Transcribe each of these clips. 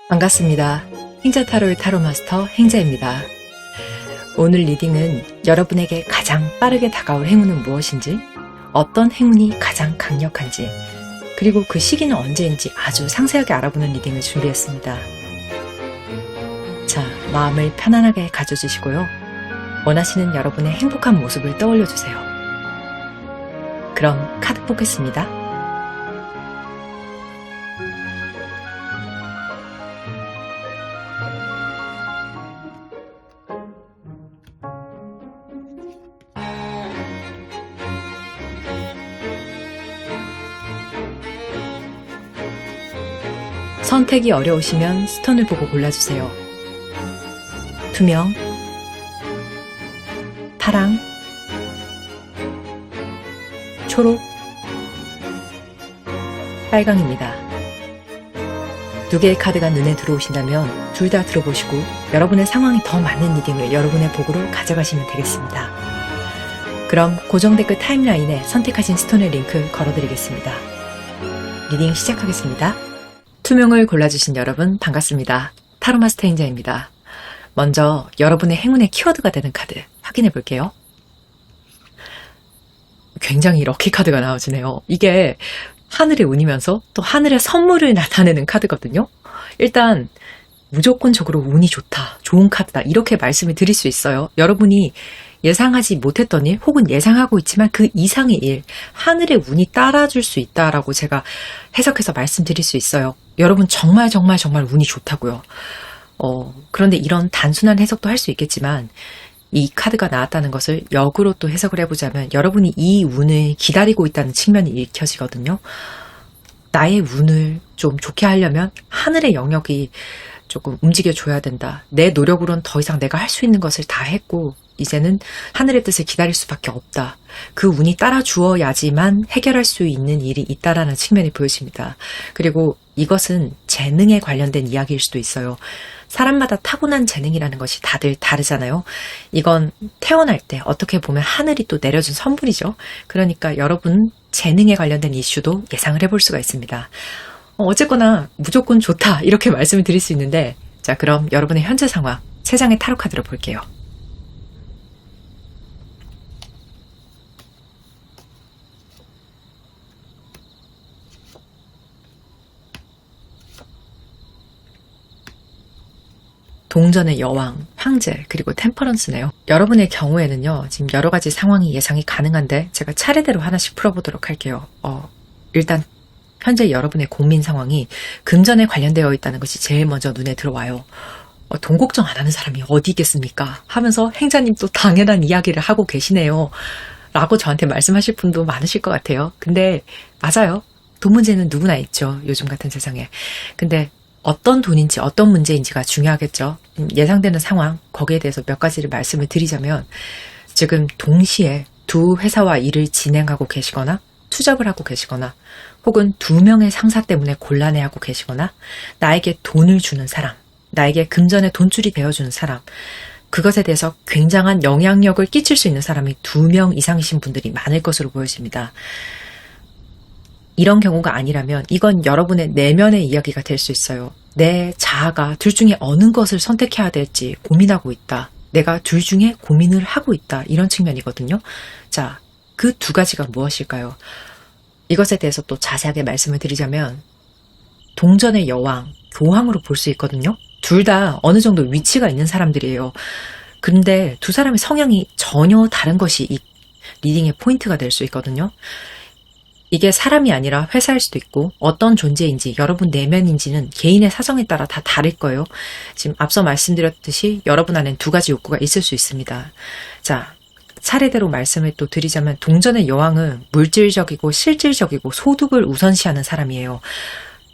반갑습니다. 행자타로의 타로마스터 행자입니다. 오늘 리딩은 여러분에게 가장 빠르게 다가올 행운은 무엇인지, 어떤 행운이 가장 강력한지, 그리고 그 시기는 언제인지 아주 상세하게 알아보는 리딩을 준비했습니다. 자, 마음을 편안하게 가져주시고요. 원하시는 여러분의 행복한 모습을 떠올려주세요. 그럼 카드 뽑겠습니다. 선택이 어려우시면 스톤을 보고 골라주세요. 투명, 파랑, 초록, 빨강입니다. 두 개의 카드가 눈에 들어오신다면 둘 다 들어보시고 여러분의 상황이 더 맞는 리딩을 여러분의 복으로 가져가시면 되겠습니다. 그럼 고정 댓글 타임라인에 선택하신 스톤의 링크 걸어드리겠습니다. 리딩 시작하겠습니다. 투명을 골라주신 여러분 반갑습니다. 타로마스터 행자입니다. 먼저 여러분의 행운의 키워드가 되는 카드 확인해 볼게요. 굉장히 럭키 카드가 나와주네요. 이게 하늘의 운이면서 또 하늘의 선물을 나타내는 카드거든요. 일단 무조건적으로 운이 좋다, 좋은 카드다 이렇게 말씀을 드릴 수 있어요. 여러분이 예상하지 못했던 일 혹은 예상하고 있지만 그 이상의 일, 하늘의 운이 따라줄 수 있다라고 제가 해석해서 말씀드릴 수 있어요. 여러분 정말 운이 좋다고요. 그런데 이런 단순한 해석도 할 수 있겠지만 이 카드가 나왔다는 것을 역으로 또 해석을 해보자면 여러분이 이 운을 기다리고 있다는 측면이 읽혀지거든요. 나의 운을 좀 좋게 하려면 하늘의 영역이 조금 움직여줘야 된다. 내 노력으로는 더 이상 내가 할 수 있는 것을 다 했고 이제는 하늘의 뜻을 기다릴 수밖에 없다. 그 운이 따라주어야지만 해결할 수 있는 일이 있다라는 측면이 보여집니다. 그리고 이것은 재능에 관련된 이야기일 수도 있어요. 사람마다 타고난 재능이라는 것이 다들 다르잖아요. 이건 태어날 때 어떻게 보면 하늘이 또 내려준 선물이죠. 그러니까 여러분 재능에 관련된 이슈도 예상을 해볼 수가 있습니다. 어쨌거나 무조건 좋다 이렇게 말씀을 드릴 수 있는데, 자 그럼 여러분의 현재 상황 3장의 타로 카드로 볼게요. 동전의 여왕, 황제, 그리고 템퍼런스네요. 여러분의 경우에는요, 지금 여러 가지 상황이 예상이 가능한데 제가 차례대로 하나씩 풀어보도록 할게요. 일단 현재 여러분의 고민 상황이 금전에 관련되어 있다는 것이 제일 먼저 눈에 들어와요. 돈 걱정 안 하는 사람이 어디 있겠습니까? 하면서 행자님 또 당연한 이야기를 하고 계시네요. 라고 저한테 말씀하실 분도 많으실 것 같아요. 근데 맞아요. 돈 문제는 누구나 있죠. 요즘 같은 세상에. 근데 어떤 돈인지 어떤 문제인지가 중요하겠죠. 예상되는 상황, 거기에 대해서 몇 가지를 말씀을 드리자면 지금 동시에 두 회사와 일을 진행하고 계시거나 투잡을 하고 계시거나 혹은 2명의 상사 때문에 곤란해하고 계시거나 나에게 돈을 주는 사람, 나에게 금전의 돈줄이 되어주는 사람, 그것에 대해서 굉장한 영향력을 끼칠 수 있는 사람이 2명 이상이신 분들이 많을 것으로 보여집니다. 이런 경우가 아니라면 이건 여러분의 내면의 이야기가 될 수 있어요. 내 자아가 둘 중에 어느 것을 선택해야 될지 고민하고 있다. 내가 둘 중에 고민을 하고 있다. 이런 측면이거든요. 자, 그 두 가지가 무엇일까요? 이것에 대해서 또 자세하게 말씀을 드리자면 동전의 여왕, 교황으로 볼 수 있거든요. 둘 다 어느 정도 위치가 있는 사람들이에요. 근데 두 사람의 성향이 전혀 다른 것이 이 리딩의 포인트가 될 수 있거든요. 이게 사람이 아니라 회사일 수도 있고 어떤 존재인지 여러분 내면인지는 개인의 사정에 따라 다 다를 거예요. 지금 앞서 말씀드렸듯이 여러분 안엔 두 가지 욕구가 있을 수 있습니다. 자, 차례대로 말씀을 또 드리자면 동전의 여왕은 물질적이고 실질적이고 소득을 우선시하는 사람이에요.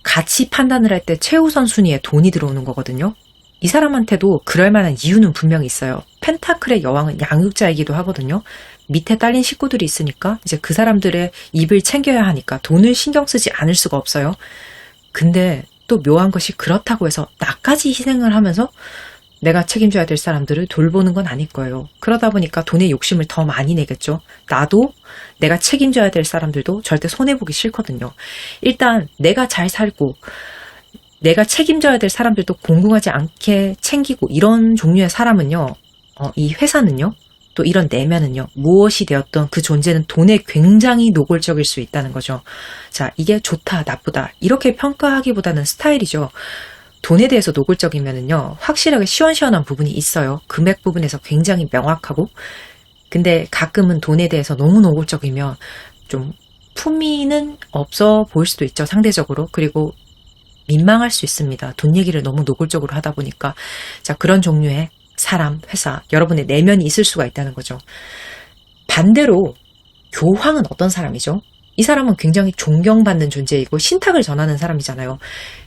가치 판단을 할 때 최우선 순위에 돈이 들어오는 거거든요. 이 사람한테도 그럴 만한 이유는 분명히 있어요. 펜타클의 여왕은 양육자이기도 하거든요. 밑에 딸린 식구들이 있으니까 이제 그 사람들의 입을 챙겨야 하니까 돈을 신경 쓰지 않을 수가 없어요. 근데 또 묘한 것이 그렇다고 해서 나까지 희생을 하면서 내가 책임져야 될 사람들을 돌보는 건 아닐 거예요. 그러다 보니까 돈의 욕심을 더 많이 내겠죠. 나도 내가 책임져야 될 사람들도 절대 손해보기 싫거든요. 일단 내가 잘 살고 내가 책임져야 될 사람들도 공공하지 않게 챙기고 이런 종류의 사람은요, 이 회사는요, 또 이런 내면은요, 무엇이 되었던 그 존재는 돈에 굉장히 노골적일 수 있다는 거죠. 자, 이게 좋다, 나쁘다, 이렇게 평가하기보다는 스타일이죠. 돈에 대해서 노골적이면은요, 확실하게 시원시원한 부분이 있어요. 금액 부분에서 굉장히 명확하고. 근데 가끔은 돈에 대해서 너무 노골적이면 좀 품위는 없어 보일 수도 있죠, 상대적으로. 그리고 민망할 수 있습니다. 돈 얘기를 너무 노골적으로 하다 보니까. 자, 그런 종류의 사람, 회사, 여러분의 내면이 있을 수가 있다는 거죠. 반대로 교황은 어떤 사람이죠? 이 사람은 굉장히 존경받는 존재이고 신탁을 전하는 사람이잖아요.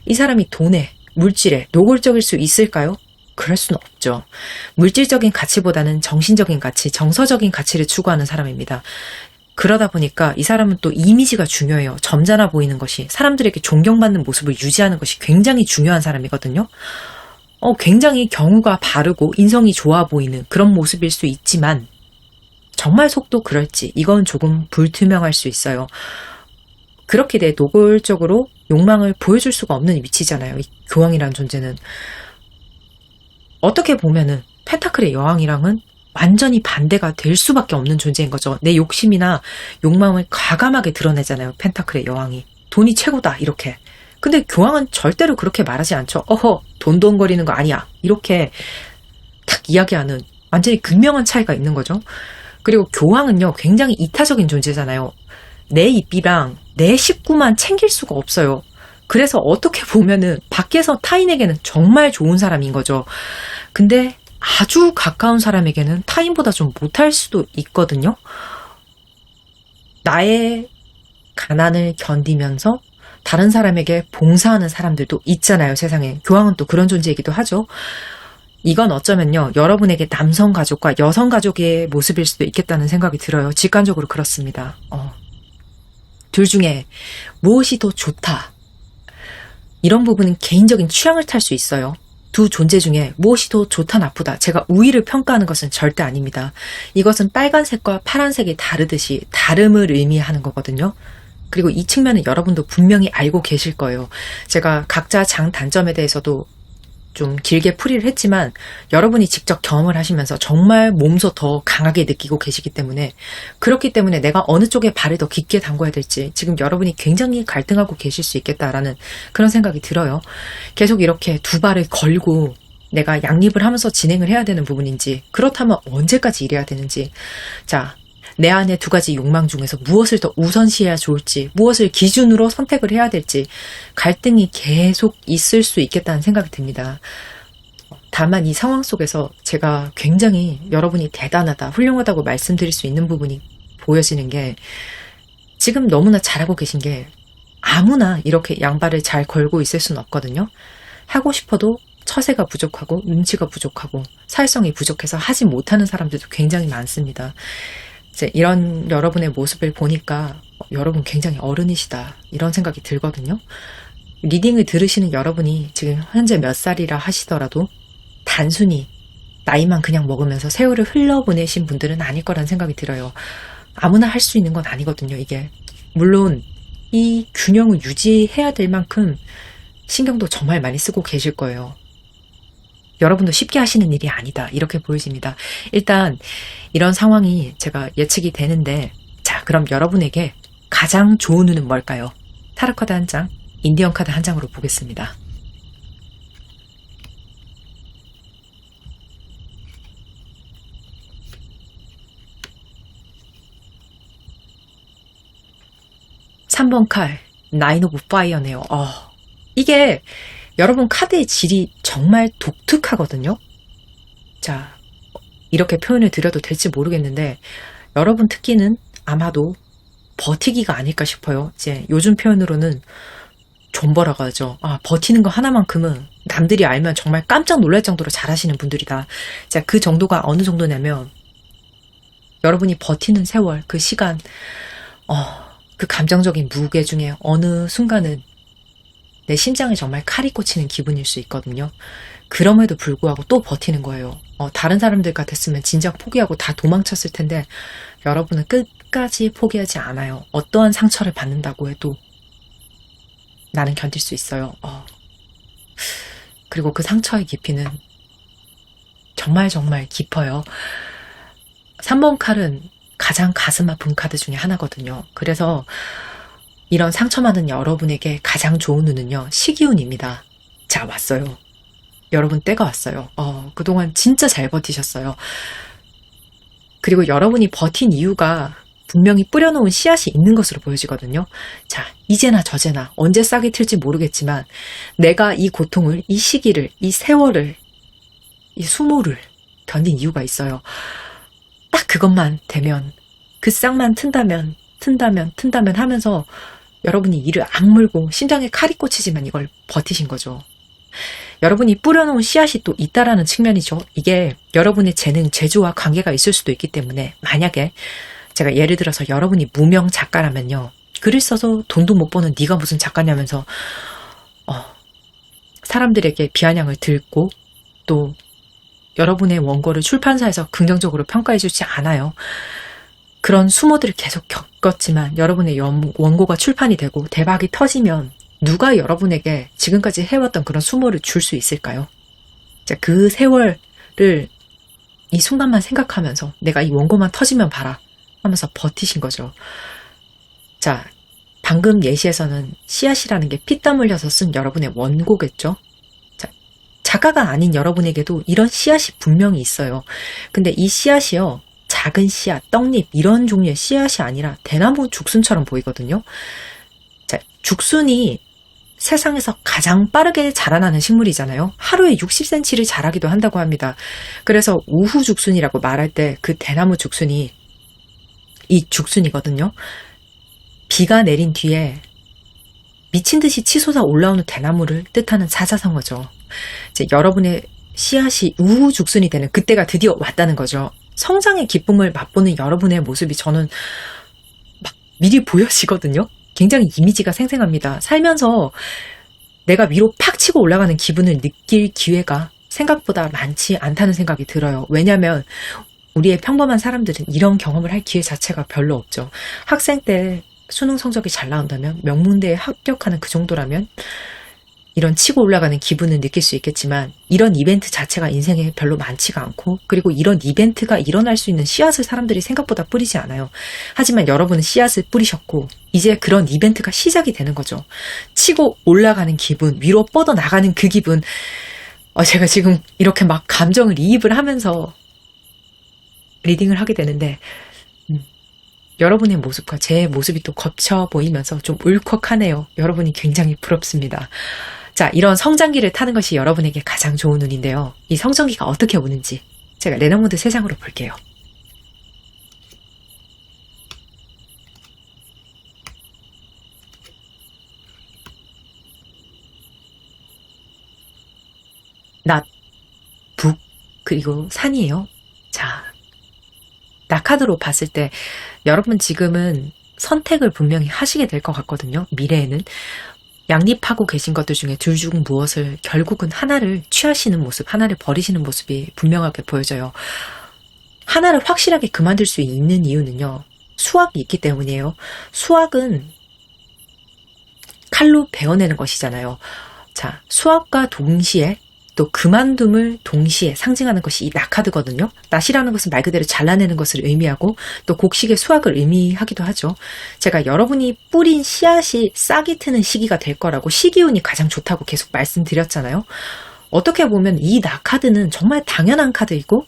이 사람이 돈에, 물질에 노골적일 수 있을까요? 그럴 수는 없죠. 물질적인 가치보다는 정신적인 가치, 정서적인 가치를 추구하는 사람입니다. 그러다 보니까 이 사람은 또 이미지가 중요해요. 점잖아 보이는 것이, 사람들에게 존경받는 모습을 유지하는 것이 굉장히 중요한 사람이거든요. 굉장히 경우가 바르고 인성이 좋아 보이는 그런 모습일 수 있지만 정말 속도 그럴지 이건 조금 불투명할 수 있어요. 그렇게 내 노골적으로 욕망을 보여줄 수가 없는 위치잖아요. 이 교황이라는 존재는. 어떻게 보면은 펜타클의 여왕이랑은 완전히 반대가 될 수밖에 없는 존재인 거죠. 내 욕심이나 욕망을 과감하게 드러내잖아요. 펜타클의 여왕이. 돈이 최고다, 이렇게. 근데 교황은 절대로 그렇게 말하지 않죠. 돈돈거리는 거 아니야, 이렇게 딱 이야기하는 완전히 극명한 차이가 있는 거죠. 그리고 교황은요, 굉장히 이타적인 존재잖아요. 내 입이랑 내 식구만 챙길 수가 없어요. 그래서 어떻게 보면은 밖에서 타인에게는 정말 좋은 사람인 거죠. 근데 아주 가까운 사람에게는 타인보다 좀 못할 수도 있거든요. 나의 가난을 견디면서 다른 사람에게 봉사하는 사람들도 있잖아요, 세상에. 교황은 또 그런 존재이기도 하죠. 이건 어쩌면요, 여러분에게 남성 가족과 여성 가족의 모습일 수도 있겠다는 생각이 들어요. 직관적으로 그렇습니다. 둘 중에 무엇이 더 좋다, 이런 부분은 개인적인 취향을 탈 수 있어요. 두 존재 중에 무엇이 더 좋다, 나쁘다, 제가 우위를 평가하는 것은 절대 아닙니다. 이것은 빨간색과 파란색이 다르듯이 다름을 의미하는 거거든요. 그리고 이 측면은 여러분도 분명히 알고 계실 거예요. 제가 각자 장단점에 대해서도 좀 길게 풀이를 했지만 여러분이 직접 경험을 하시면서 정말 몸소 더 강하게 느끼고 계시기 때문에, 그렇기 때문에 내가 어느 쪽에 발을 더 깊게 담궈야 될지 지금 여러분이 굉장히 갈등하고 계실 수 있겠다라는 그런 생각이 들어요. 계속 이렇게 두 발을 걸고 내가 양립을 하면서 진행을 해야 되는 부분인지, 그렇다면 언제까지 이래야 되는지, 자, 내 안에 두 가지 욕망 중에서 무엇을 더 우선시해야 좋을지, 무엇을 기준으로 선택을 해야 될지 갈등이 계속 있을 수 있겠다는 생각이 듭니다. 다만 이 상황 속에서 제가 굉장히 여러분이 대단하다, 훌륭하다고 말씀드릴 수 있는 부분이 보여지는 게, 지금 너무나 잘하고 계신 게 아무나 이렇게 양발을 잘 걸고 있을 수는 없거든요. 하고 싶어도 처세가 부족하고 눈치가 부족하고 사회성이 부족해서 하지 못하는 사람들도 굉장히 많습니다. 이제 이런 여러분의 모습을 보니까 여러분 굉장히 어른이시다, 이런 생각이 들거든요. 리딩을 들으시는 여러분이 지금 현재 몇 살이라 하시더라도 단순히 나이만 그냥 먹으면서 세월을 흘러보내신 분들은 아닐 거란 생각이 들어요. 아무나 할 수 있는 건 아니거든요, 이게. 물론 이 균형을 유지해야 될 만큼 신경도 정말 많이 쓰고 계실 거예요. 여러분도 쉽게 하시는 일이 아니다, 이렇게 보여집니다. 일단 이런 상황이 제가 예측이 되는데, 자, 그럼 여러분에게 가장 좋은 운은 뭘까요? 타로 카드 한 장, 인디언 카드 한 장으로 보겠습니다. 삼 번 칼, 나인 오브 파이어네요. 이게 여러분 카드의 질이 정말 독특하거든요. 자, 이렇게 표현을 드려도 될지 모르겠는데 여러분 특기는 아마도 버티기가 아닐까 싶어요. 이제 요즘 표현으로는 존버라고 하죠. 버티는 거 하나만큼은 남들이 알면 정말 깜짝 놀랄 정도로 잘하시는 분들이다. 자, 그 정도가 어느 정도냐면, 여러분이 버티는 세월, 그 시간, 그 감정적인 무게 중에 어느 순간은 내 심장에 정말 칼이 꽂히는 기분일 수 있거든요. 그럼에도 불구하고 또 버티는 거예요. 다른 사람들 같았으면 진작 포기하고 다 도망쳤을 텐데 여러분은 끝까지 포기하지 않아요. 어떠한 상처를 받는다고 해도 나는 견딜 수 있어요. 그리고 그 상처의 깊이는 정말 정말 깊어요. 3번 칼은 가장 가슴 아픈 카드 중에 하나거든요. 그래서 이런 상처 많은 여러분에게 가장 좋은 운은요, 시기운입니다. 자, 왔어요. 여러분 때가 왔어요. 그동안 진짜 잘 버티셨어요. 그리고 여러분이 버틴 이유가 분명히 뿌려놓은 씨앗이 있는 것으로 보여지거든요. 자, 이제나 저제나 언제 싹이 틀지 모르겠지만 내가 이 고통을, 이 시기를, 이 세월을, 이 수모를 견딘 이유가 있어요. 딱 그것만 되면, 그 싹만 튼다면 하면서 여러분이 이를 악물고 심장에 칼이 꽂히지만 이걸 버티신 거죠. 여러분이 뿌려놓은 씨앗이 또 있다라는 측면이죠. 이게 여러분의 재능, 재주와 관계가 있을 수도 있기 때문에, 만약에 제가 예를 들어서 여러분이 무명 작가라면요, 글을 써서 돈도 못 버는 네가 무슨 작가냐면서 사람들에게 비아냥을 들고 또 여러분의 원고를 출판사에서 긍정적으로 평가해 주지 않아요. 그런 수모들을 계속 겪었지만 여러분의 원고가 출판이 되고 대박이 터지면 누가 여러분에게 지금까지 해왔던 그런 수모를 줄 수 있을까요? 자, 그 세월을 이 순간만 생각하면서 내가 이 원고만 터지면 봐라 하면서 버티신 거죠. 자, 방금 예시에서는 씨앗이라는 게 피땀 흘려서 쓴 여러분의 원고겠죠? 자, 작가가 아닌 여러분에게도 이런 씨앗이 분명히 있어요. 근데 이 씨앗이요, 작은 씨앗, 떡잎 이런 종류의 씨앗이 아니라 대나무 죽순처럼 보이거든요. 자, 죽순이 세상에서 가장 빠르게 자라나는 식물이잖아요. 하루에 60cm를 자라기도 한다고 합니다. 그래서 우후 죽순이라고 말할 때 그 대나무 죽순이 이 죽순이거든요. 비가 내린 뒤에 미친 듯이 치솟아 올라오는 대나무를 뜻하는 사자성어죠. 이제 여러분의 씨앗이 우후 죽순이 되는 그때가 드디어 왔다는 거죠. 성장의 기쁨을 맛보는 여러분의 모습이 저는 막 미리 보여지거든요. 굉장히 이미지가 생생합니다. 살면서 내가 위로 팍 치고 올라가는 기분을 느낄 기회가 생각보다 많지 않다는 생각이 들어요. 왜냐하면 우리의 평범한 사람들은 이런 경험을 할 기회 자체가 별로 없죠. 학생 때 수능 성적이 잘 나온다면, 명문대에 합격하는 그 정도라면 이런 치고 올라가는 기분을 느낄 수 있겠지만, 이런 이벤트 자체가 인생에 별로 많지가 않고, 그리고 이런 이벤트가 일어날 수 있는 씨앗을 사람들이 생각보다 뿌리지 않아요. 하지만 여러분은 씨앗을 뿌리셨고 이제 그런 이벤트가 시작이 되는 거죠. 치고 올라가는 기분, 위로 뻗어나가는 그 기분. 제가 지금 이렇게 막 감정을 이입을 하면서 리딩을 하게 되는데, 여러분의 모습과 제 모습이 또 겹쳐 보이면서 좀 울컥하네요. 여러분이 굉장히 부럽습니다. 자, 이런 성장기를 타는 것이 여러분에게 가장 좋은 운인데요. 이 성장기가 어떻게 오는지 제가 레너모드 3장으로 볼게요. 낮, 북, 그리고 산이에요. 자, 낙하드로 봤을 때 여러분 지금은 선택을 분명히 하시게 될 것 같거든요. 미래에는 양립하고 계신 것들 중에 둘 중 무엇을, 결국은 하나를 취하시는 모습, 하나를 버리시는 모습이 분명하게 보여져요. 하나를 확실하게 그만둘 수 있는 이유는요, 수학이 있기 때문이에요. 수학은 칼로 베어내는 것이잖아요. 자, 수학과 동시에 또 그만둠을 동시에 상징하는 것이 이 낙하드거든요. 낫이라는 것은 말 그대로 잘라내는 것을 의미하고 또 곡식의 수확을 의미하기도 하죠. 제가 여러분이 뿌린 씨앗이 싹이 트는 시기가 될 거라고, 시기운이 가장 좋다고 계속 말씀드렸잖아요. 어떻게 보면 이 낙하드는 정말 당연한 카드이고,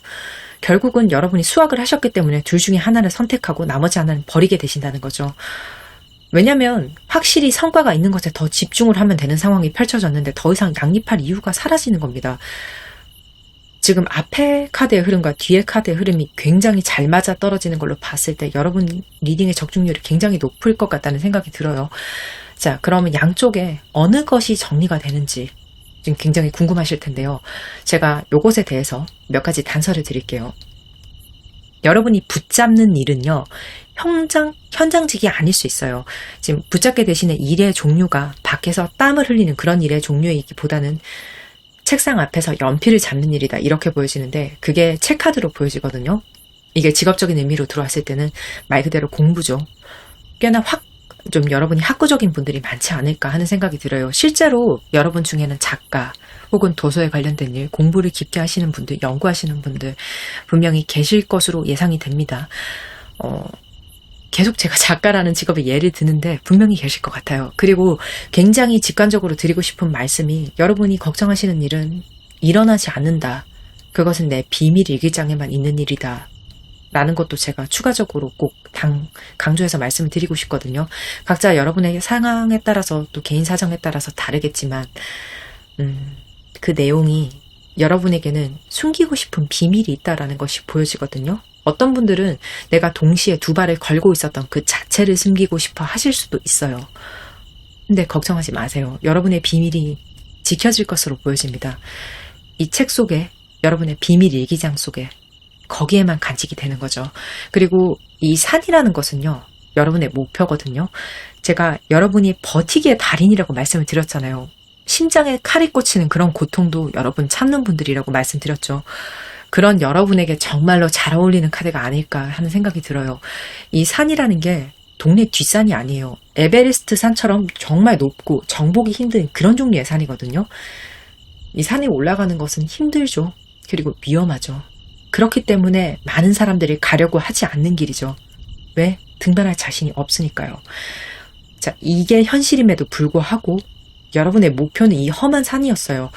결국은 여러분이 수확을 하셨기 때문에 둘 중에 하나를 선택하고 나머지 하나는 버리게 되신다는 거죠. 왜냐면 확실히 성과가 있는 것에 더 집중을 하면 되는 상황이 펼쳐졌는데 더 이상 양립할 이유가 사라지는 겁니다. 지금 앞에 카드의 흐름과 뒤에 카드의 흐름이 굉장히 잘 맞아 떨어지는 걸로 봤을 때 여러분 리딩의 적중률이 굉장히 높을 것 같다는 생각이 들어요. 자, 그러면 양쪽에 어느 것이 정리가 되는지 지금 굉장히 궁금하실 텐데요. 제가 요것에 대해서 몇 가지 단서를 드릴게요. 여러분이 붙잡는 일은요, 현장직이 아닐 수 있어요. 지금 붙잡게 되시는 일의 종류가 밖에서 땀을 흘리는 그런 일의 종류이기보다는 책상 앞에서 연필을 잡는 일이다, 이렇게 보여지는데 그게 책카드로 보여지거든요. 이게 직업적인 의미로 들어왔을 때는 말 그대로 공부죠. 꽤나 확 좀 여러분이 학구적인 분들이 많지 않을까 하는 생각이 들어요. 실제로 여러분 중에는 작가 혹은 도서에 관련된 일, 공부를 깊게 하시는 분들, 연구하시는 분들 분명히 계실 것으로 예상이 됩니다. 계속 제가 작가라는 직업에 예를 드는데 분명히 계실 것 같아요. 그리고 굉장히 직관적으로 드리고 싶은 말씀이 여러분이 걱정하시는 일은 일어나지 않는다. 그것은 내 비밀 일기장에만 있는 일이다. 라는 것도 제가 추가적으로 꼭 강조해서 말씀을 드리고 싶거든요. 각자 여러분의 상황에 따라서 또 개인 사정에 따라서 다르겠지만 그 내용이 여러분에게는 숨기고 싶은 비밀이 있다라는 것이 보여지거든요. 어떤 분들은 내가 동시에 두 발을 걸고 있었던 그 자체를 숨기고 싶어 하실 수도 있어요. 근데 걱정하지 마세요. 여러분의 비밀이 지켜질 것으로 보여집니다. 이 책 속에 여러분의 비밀 일기장 속에 거기에만 간직이 되는 거죠. 그리고 이 산이라는 것은요. 여러분의 목표거든요. 제가 여러분이 버티기의 달인이라고 말씀을 드렸잖아요. 심장에 칼이 꽂히는 그런 고통도 여러분 참는 분들이라고 말씀드렸죠. 그런 여러분에게 정말로 잘 어울리는 카드가 아닐까 하는 생각이 들어요. 이 산이라는 게 동네 뒷산이 아니에요. 에베레스트 산처럼 정말 높고 정복이 힘든 그런 종류의 산이거든요. 이 산에 올라가는 것은 힘들죠. 그리고 위험하죠. 그렇기 때문에 많은 사람들이 가려고 하지 않는 길이죠. 왜? 등반할 자신이 없으니까요. 자, 이게 현실임에도 불구하고 여러분의 목표는 이 험한 산이었어요.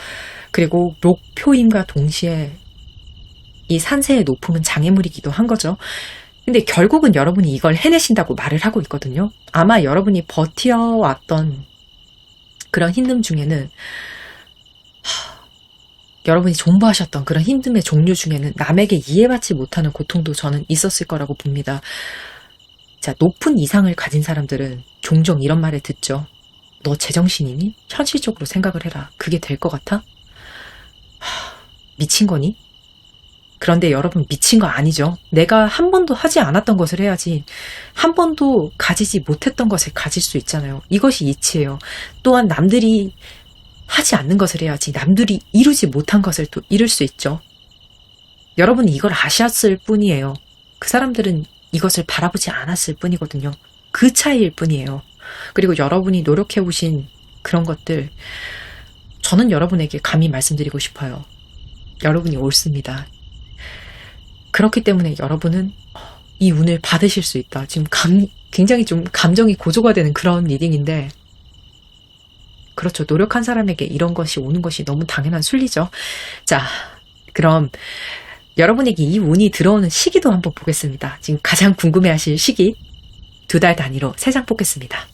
그리고 목표임과 동시에 이 산세의 높음은 장애물이기도 한 거죠. 근데 결국은 여러분이 이걸 해내신다고 말을 하고 있거든요. 아마 여러분이 버텨왔던 그런 힘듦 중에는 여러분이 존버하셨던 그런 힘듦의 종류 중에는 남에게 이해받지 못하는 고통도 저는 있었을 거라고 봅니다. 자, 높은 이상을 가진 사람들은 종종 이런 말을 듣죠. 너 제정신이니? 현실적으로 생각을 해라. 그게 될 것 같아? 미친 거니? 그런데 여러분 미친 거 아니죠. 내가 한 번도 하지 않았던 것을 해야지 한 번도 가지지 못했던 것을 가질 수 있잖아요. 이것이 이치예요. 또한 남들이 하지 않는 것을 해야지 남들이 이루지 못한 것을 또 이룰 수 있죠. 여러분이 이걸 아셨을 뿐이에요. 그 사람들은 이것을 바라보지 않았을 뿐이거든요. 그 차이일 뿐이에요. 그리고 여러분이 노력해오신 그런 것들 저는 여러분에게 감히 말씀드리고 싶어요. 여러분이 옳습니다. 그렇기 때문에 여러분은 이 운을 받으실 수 있다. 지금 굉장히 좀 감정이 고조가 되는 그런 리딩인데 그렇죠. 노력한 사람에게 이런 것이 오는 것이 너무 당연한 순리죠. 자, 그럼 여러분에게 이 운이 들어오는 시기도 한번 보겠습니다. 지금 가장 궁금해하실 시기 2달 단위로 3장 뽑겠습니다.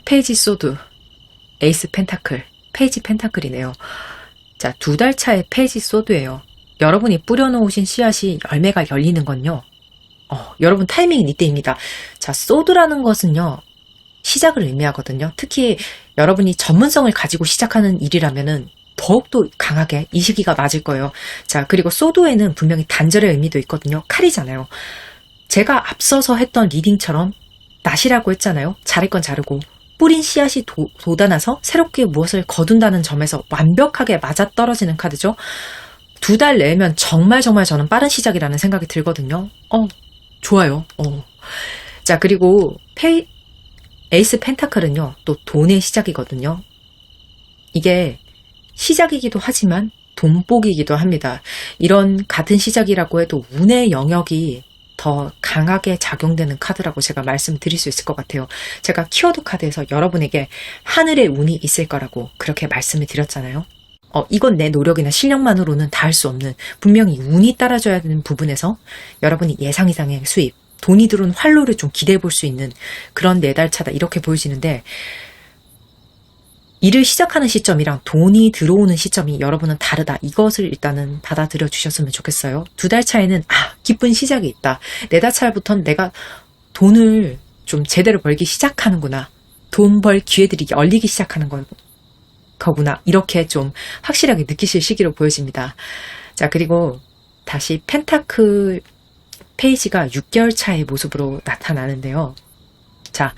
페이지 소드, 에이스 펜타클, 페이지 펜타클이네요. 자, 2달 차의 페이지 소드예요. 여러분이 뿌려놓으신 씨앗이 열매가 열리는 건요. 여러분 타이밍은 이때입니다. 자, 소드라는 것은요. 시작을 의미하거든요. 특히 여러분이 전문성을 가지고 시작하는 일이라면은 더욱더 강하게 이 시기가 맞을 거예요. 자, 그리고 소드에는 분명히 단절의 의미도 있거든요. 칼이잖아요. 제가 앞서서 했던 리딩처럼 낫이라고 했잖아요. 자를 건 자르고 뿌린 씨앗이 돋아나서 새롭게 무엇을 거둔다는 점에서 완벽하게 맞아떨어지는 카드죠. 2달 내면 정말 저는 빠른 시작이라는 생각이 들거든요. 좋아요. 자, 그리고 에이스 펜타클은요, 또 돈의 시작이거든요. 이게 시작이기도 하지만 돈복이기도 합니다. 이런 같은 시작이라고 해도 운의 영역이 더 강하게 작용되는 카드라고 제가 말씀드릴 수 있을 것 같아요. 제가 키워드 카드에서 여러분에게 하늘의 운이 있을 거라고 그렇게 말씀을 드렸잖아요. 이건 내 노력이나 실력만으로는 다 할 수 없는 분명히 운이 따라줘야 되는 부분에서 여러분이 예상 이상의 수입, 돈이 들어온 활로를 좀 기대해 볼 수 있는 그런 4달 차다 이렇게 보여지는데 일을 시작하는 시점이랑 돈이 들어오는 시점이 여러분은 다르다. 이것을 일단은 받아들여 주셨으면 좋겠어요. 2달 차에는 기쁜 시작이 있다. 4달 차부터는 내가 돈을 좀 제대로 벌기 시작하는구나. 돈 벌 기회들이 열리기 시작하는 거구나. 이렇게 좀 확실하게 느끼실 시기로 보여집니다. 자, 그리고 다시 펜타클 페이지가 6개월 차의 모습으로 나타나는데요. 자,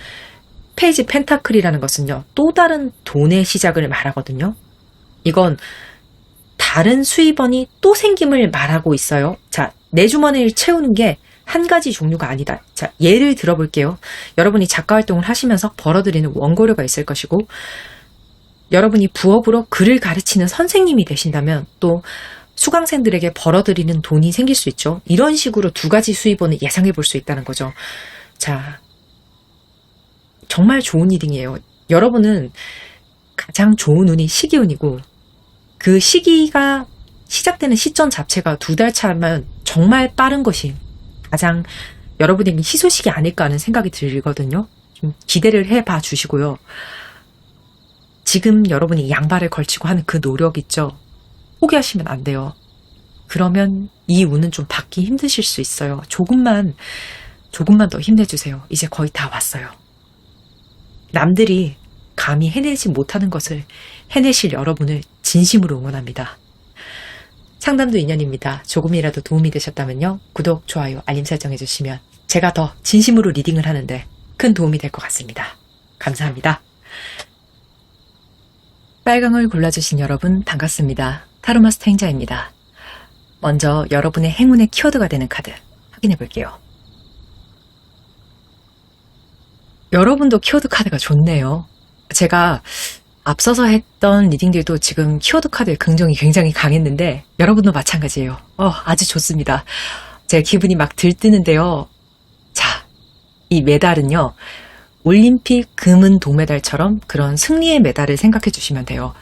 페이지 펜타클이라는 것은요, 또 다른 돈의 시작을 말하거든요. 이건 다른 수입원이 또 생김을 말하고 있어요. 자, 내 주머니를 채우는 게 한 가지 종류가 아니다. 자, 예를 들어볼게요. 여러분이 작가 활동을 하시면서 벌어들이는 원고료가 있을 것이고, 여러분이 부업으로 글을 가르치는 선생님이 되신다면 또 수강생들에게 벌어들이는 돈이 생길 수 있죠. 이런 식으로 두 가지 수입원을 예상해 볼 수 있다는 거죠. 자, 정말 좋은 일이에요. 여러분은 가장 좋은 운이 시기운이고, 그 시기가 시작되는 시점 자체가 2달 차면 정말 빠른 것이 가장 여러분에게 희소식이 아닐까 하는 생각이 들거든요. 좀 기대를 해봐 주시고요. 지금 여러분이 양발을 걸치고 하는 그 노력 있죠? 포기하시면 안 돼요. 그러면 이 운은 좀 받기 힘드실 수 있어요. 조금만 더 힘내주세요. 이제 거의 다 왔어요. 남들이 감히 해내지 못하는 것을 해내실 여러분을 진심으로 응원합니다. 상담도 인연입니다. 조금이라도 도움이 되셨다면요. 구독, 좋아요, 알림 설정 해주시면 제가 더 진심으로 리딩을 하는데 큰 도움이 될 것 같습니다. 감사합니다. 빨강을 골라주신 여러분 반갑습니다. 타로마스터 행자입니다. 먼저 여러분의 행운의 키워드가 되는 카드 확인해 볼게요. 여러분도 키워드 카드가 좋네요. 제가 앞서서 했던 리딩들도 지금 키워드 카드의 긍정이 굉장히 강했는데 여러분도 마찬가지예요. 아주 좋습니다. 제 기분이 막 들뜨는데요. 자, 이 메달은요. 올림픽 금은 동메달처럼 그런 승리의 메달을 생각해 주시면 돼요.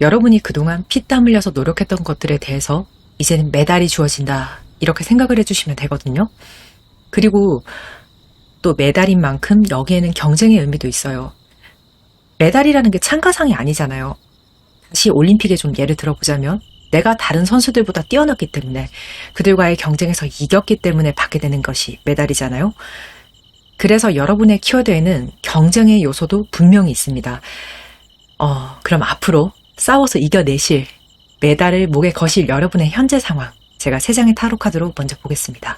여러분이 그동안 피땀 흘려서 노력했던 것들에 대해서 이제는 메달이 주어진다. 이렇게 생각을 해주시면 되거든요. 그리고 또 메달인 만큼 여기에는 경쟁의 의미도 있어요. 메달이라는 게 참가상이 아니잖아요. 다시 올림픽에 좀 예를 들어보자면 내가 다른 선수들보다 뛰어났기 때문에 그들과의 경쟁에서 이겼기 때문에 받게 되는 것이 메달이잖아요. 그래서 여러분의 키워드에는 경쟁의 요소도 분명히 있습니다. 그럼 앞으로 싸워서 이겨내실 메달을 목에 거실 여러분의 현재 상황 제가 3장의 타로 카드로 먼저 보겠습니다.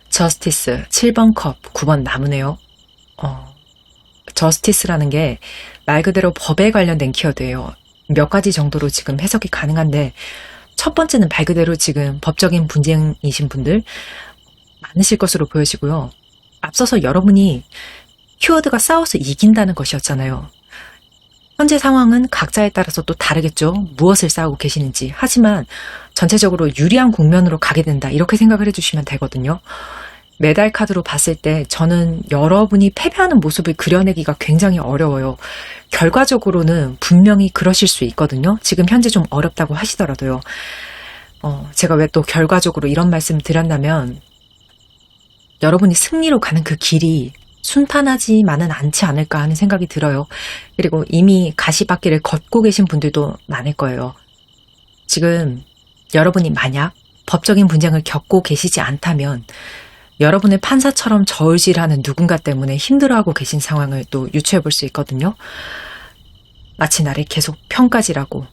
저스티스 7번 컵 9번 나무네요. 저스티스라는 게 말 그대로 법에 관련된 키워드예요. 몇 가지 정도로 지금 해석이 가능한데 첫 번째는 말 그대로 지금 법적인 분쟁이신 분들 많으실 것으로 보여지고요. 앞서서 여러분이 키워드가 싸워서 이긴다는 것이었잖아요. 현재 상황은 각자에 따라서 또 다르겠죠. 무엇을 싸우고 계시는지. 하지만 전체적으로 유리한 국면으로 가게 된다. 이렇게 생각을 해주시면 되거든요. 메달 카드로 봤을 때 저는 여러분이 패배하는 모습을 그려내기가 굉장히 어려워요. 결과적으로는 분명히 그러실 수 있거든요. 지금 현재 좀 어렵다고 하시더라도요. 제가 왜 또 결과적으로 이런 말씀 드렸냐면 여러분이 승리로 가는 그 길이 순탄하지만은 않지 않을까 하는 생각이 들어요. 그리고 이미 가시밭길을 걷고 계신 분들도 많을 거예요. 지금 여러분이 만약 법적인 분쟁을 겪고 계시지 않다면 여러분의 판사처럼 저울질하는 누군가 때문에 힘들어하고 계신 상황을 또 유추해 볼 수 있거든요. 마치 나를 계속 평가질하고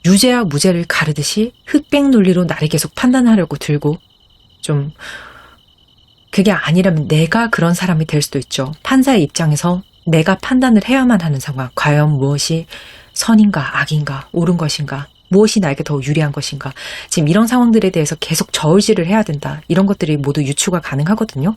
유죄와 무죄를 가르듯이 흑백 논리로 나를 계속 판단하려고 들고 좀 그게 아니라면 내가 그런 사람이 될 수도 있죠. 판사의 입장에서 내가 판단을 해야만 하는 상황. 과연 무엇이 선인가 악인가 옳은 것인가 무엇이 나에게 더 유리한 것인가. 지금 이런 상황들에 대해서 계속 저울질을 해야 된다. 이런 것들이 모두 유추가 가능하거든요.